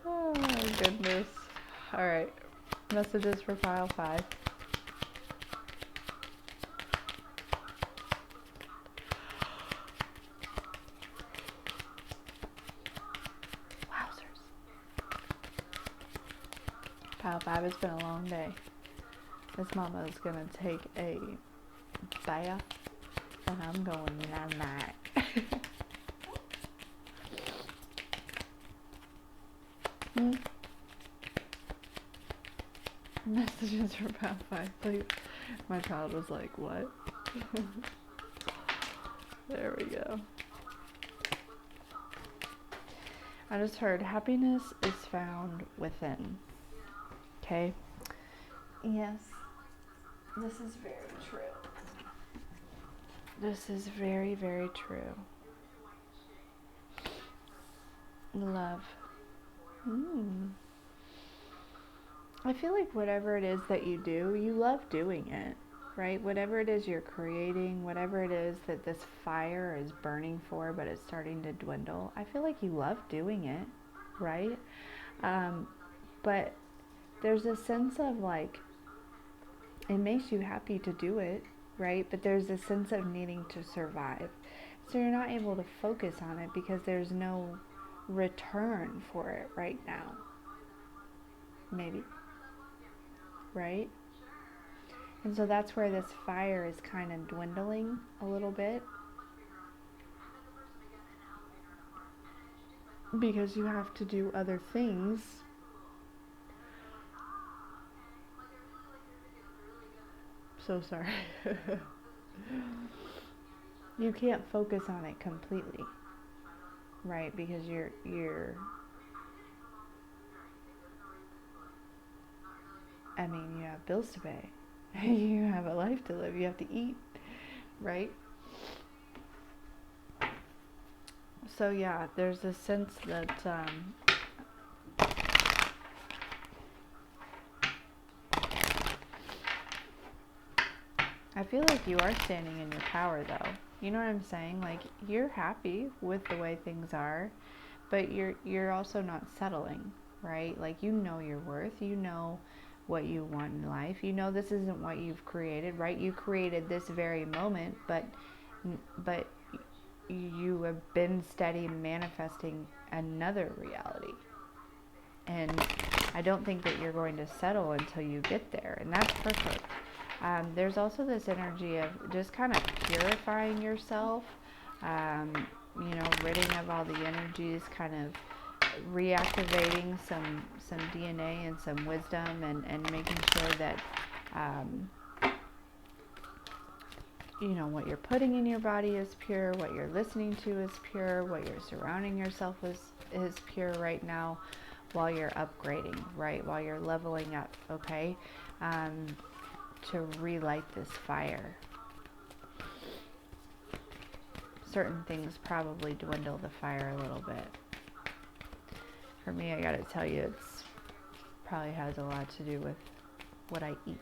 Oh my goodness. Alright. Messages for pile 5. Wowzers. Pile 5, it's been a long day. This mama is gonna take a bath and I'm going night-night. Messages for pile 5, please. My child was like, what? There we go. I just heard happiness is found within. Okay? Yes. This is very true. This is very, very true. Love. I feel like whatever it is that you do, you love doing it, right? Whatever it is you're creating, whatever it is that this fire is burning for, but it's starting to dwindle, I feel like you love doing it, right? But there's a sense of like, it makes you happy to do it, right? But there's a sense of needing to survive. So you're not able to focus on it because there's no return for it right now. Maybe. Right? And so that's where this fire is kind of dwindling a little bit. Because you have to do other things. So sorry. You can't focus on it completely. Right? Because you're I mean, you have bills to pay. You have a life to live. You have to eat, right? So yeah, there's a sense that I feel like you are standing in your power though. You know what I'm saying? Like, you're happy with the way things are, but you're also not settling, right? Like, you know your worth. You know what you want in life. You know this isn't what you've created, right? You created this very moment, but you have been steady manifesting another reality. And I don't think that you're going to settle until you get there, and that's perfect. There's also this energy of just kind of purifying yourself, ridding of all the energies, kind of reactivating some DNA and some wisdom, and making sure that what you're putting in your body is pure, what you're listening to is pure, what you're surrounding yourself with is pure right now, while you're upgrading, right, while you're leveling up, okay, to relight this fire. Certain things probably dwindle the fire a little bit. For me, I gotta tell you, it's probably has a lot to do with what I eat.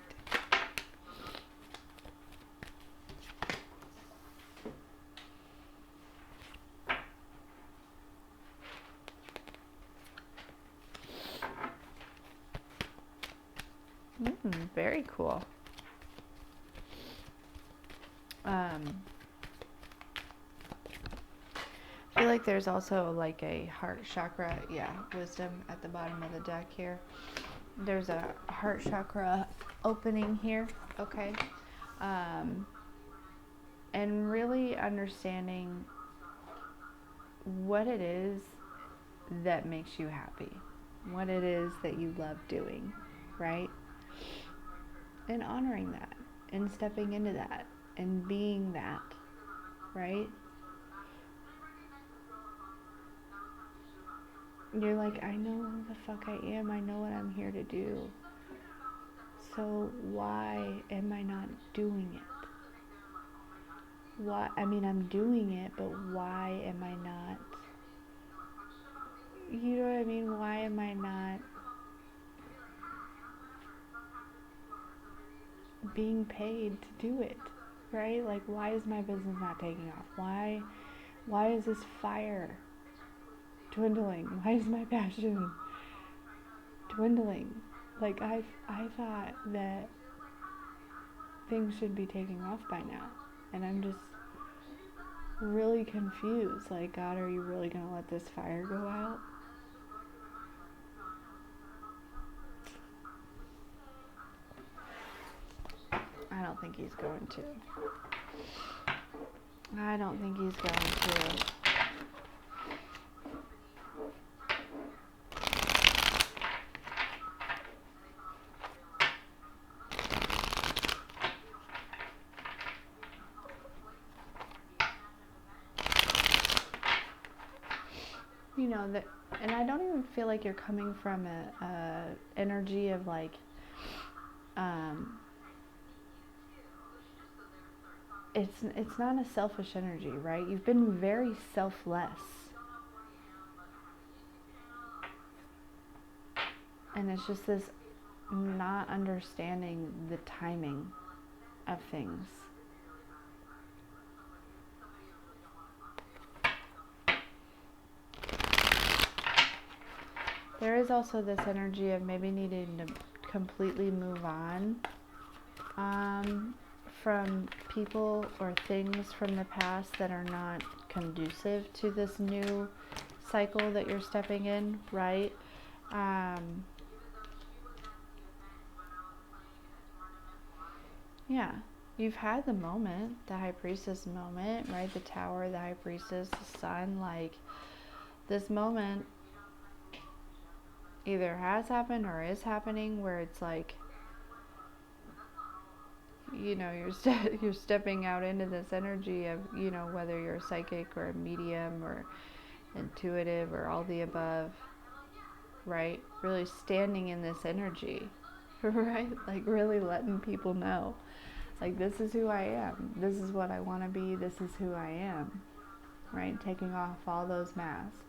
Very cool. I feel like there's also like a heart chakra, wisdom at the bottom of the deck here. There's a heart chakra opening here, okay? And really understanding what it is that makes you happy, what it is that you love doing, right? And honoring that, and stepping into that, and being that, right? You're like, I know who the fuck I am, I know what I'm here to do. So why am I not doing it? Why? I mean, I'm doing it, but why am I not? You know what I mean? Why am I not being paid to do it? Right? Like, why is my business not taking off? Why is this fire dwindling? Why is my passion dwindling? Like, I thought that things should be taking off by now, and I'm just really confused. Like, God, are you really gonna let this fire go out? I don't think he's going to. I don't think he's going to. You know, that, and I don't even feel like you're coming from a energy of like, it's not a selfish energy, right? You've been very selfless. And it's just this not understanding the timing of things. There is also this energy of maybe needing to completely move on from people or things from the past that are not conducive to this new cycle that you're stepping in, right? Yeah, you've had the moment, the High Priestess moment, right? The Tower, the High Priestess, the Sun, like this moment either has happened or is happening where it's like, you know, you're stepping out into this energy of, you know, whether you're psychic or a medium or intuitive or all the above, right? Really standing in this energy, right? Like really letting people know, like, this is who I am. This is what I want to be. This is who I am, right? Taking off all those masks.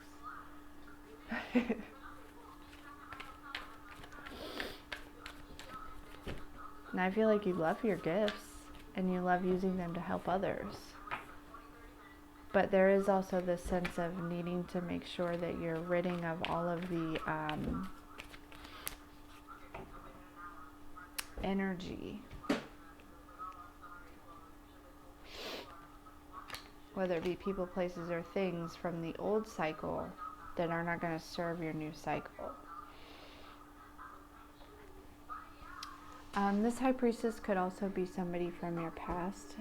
And I feel like you love your gifts and you love using them to help others. But there is also this sense of needing to make sure that you're ridding of all of the energy, whether it be people, places, or things from the old cycle that are not going to serve your new cycle. This High Priestess could also be somebody from your past,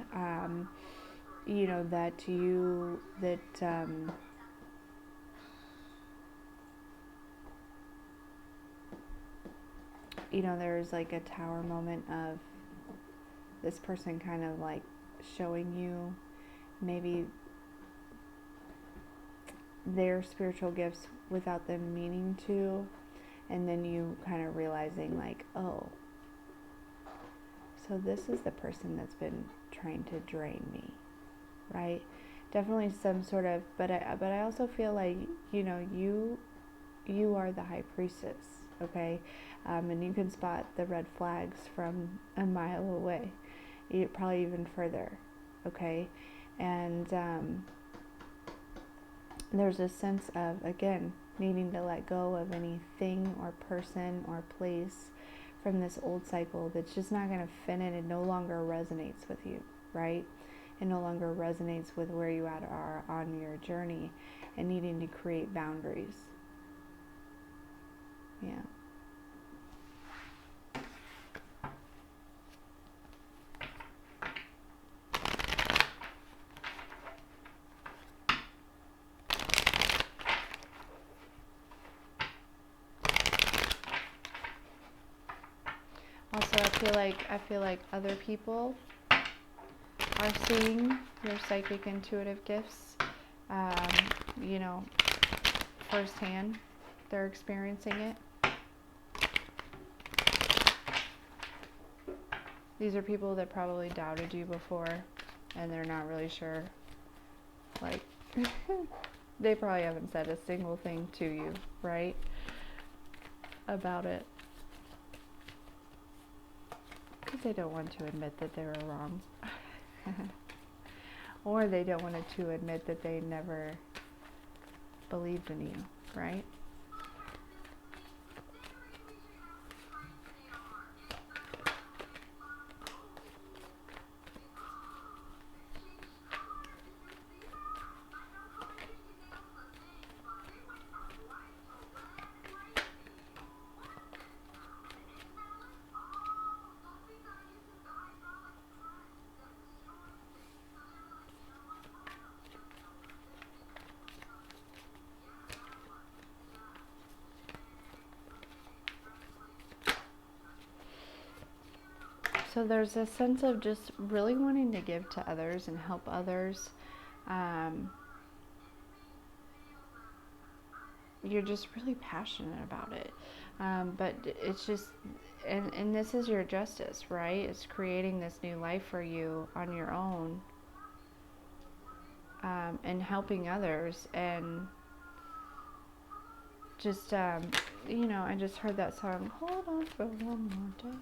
you know, you know, there's like a Tower moment of this person kind of like showing you maybe their spiritual gifts without them meaning to, and then you kind of realizing like, oh, so this is the person that's been trying to drain me, right? Definitely some sort of, but I also feel like, you know, you are the High Priestess, okay? And you can spot the red flags from a mile away, probably even further, okay? And there's a sense of, again, needing to let go of anything or person or place from this old cycle that's just not going to fit in. It no longer resonates with you, right? It no longer resonates with where you are on your journey and needing to create boundaries. Yeah. Also, I feel like other people are seeing your psychic intuitive gifts, you know, firsthand. They're experiencing it. These are people that probably doubted you before, and they're not really sure. Like, they probably haven't said a single thing to you, right, about it. Because they don't want to admit that they were wrong. Or they don't want to admit that they never believed in you, right? So there's a sense of just really wanting to give to others and help others. You're just really passionate about it. But it's just, and this is your justice, right? It's creating this new life for you on your own, and helping others. And just, you know, I just heard that song, Hold On For One More Day.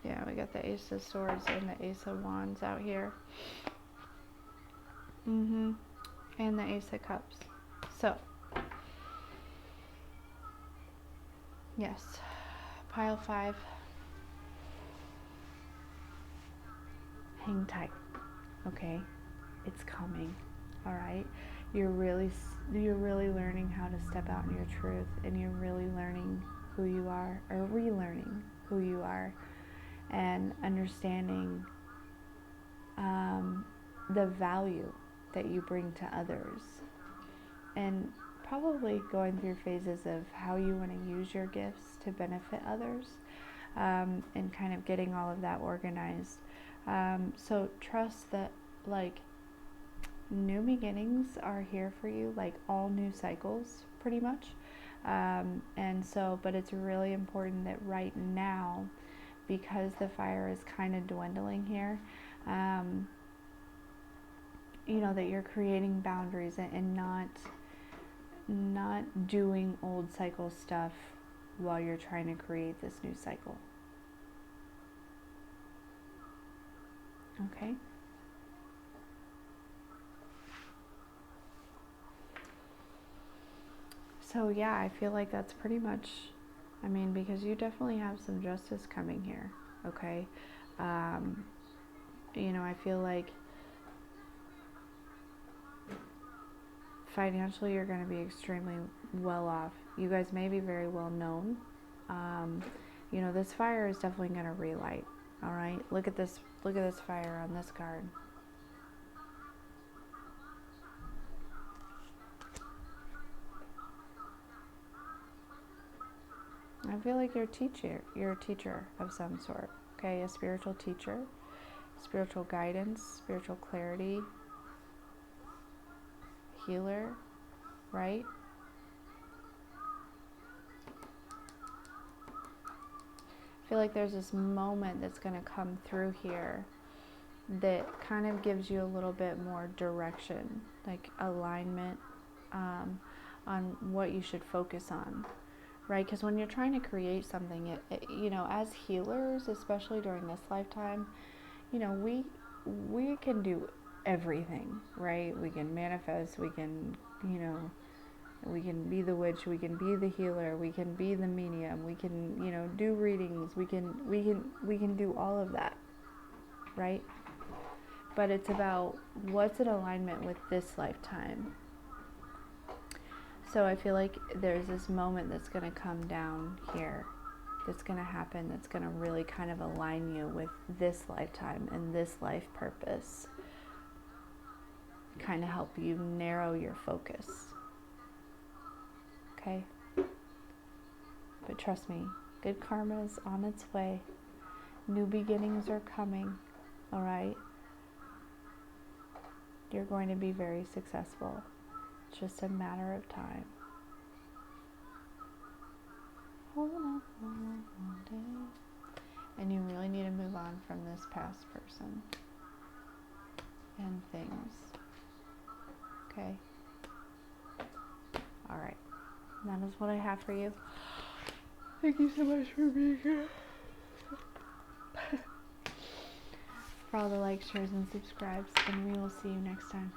Yeah, we got the Ace of Swords and the Ace of Wands out here. And the Ace of Cups. So, yes, pile 5. Hang tight, okay? It's coming, all right? You're really learning how to step out in your truth, and you're really learning who you are, or relearning who you are, and understanding the value that you bring to others, and probably going through phases of how you want to use your gifts to benefit others, and kind of getting all of that organized. So trust that, like, new beginnings are here for you, like all new cycles, pretty much. And so, but it's really important that right now, because the fire is kind of dwindling here, you know, that you're creating boundaries and not doing old cycle stuff while you're trying to create this new cycle. Okay? So yeah, I feel like that's pretty much, I mean, because you definitely have some justice coming here, okay? You know, I feel like financially you're going to be extremely well off. You guys may be very well known. You know, this fire is definitely going to relight, all right? Look at this fire on this card. I feel like you're a teacher of some sort, okay? A spiritual teacher, spiritual guidance, spiritual clarity, healer, right? I feel like there's this moment that's going to come through here that kind of gives you a little bit more direction, like alignment on what you should focus on, right? Because when you're trying to create something, you know, as healers, especially during this lifetime, you know, we can do everything, right? We can manifest, we can, you know, we can be the witch, we can be the healer, we can be the medium, we can, you know, do readings, we can do all of that, right? But it's about what's in alignment with this lifetime. So I feel like there's this moment that's going to come down here, that's going to happen, that's going to really kind of align you with this lifetime and this life purpose, kind of help you narrow your focus. Okay? But trust me, good karma is on its way. New beginnings are coming, all right? You're going to be very successful. It's just a matter of time. Hold on one day. And you really need to move on from this past person and things. Okay? Alright. That is what I have for you. Thank you so much for being here. For all the likes, shares, and subscribes. And we will see you next time.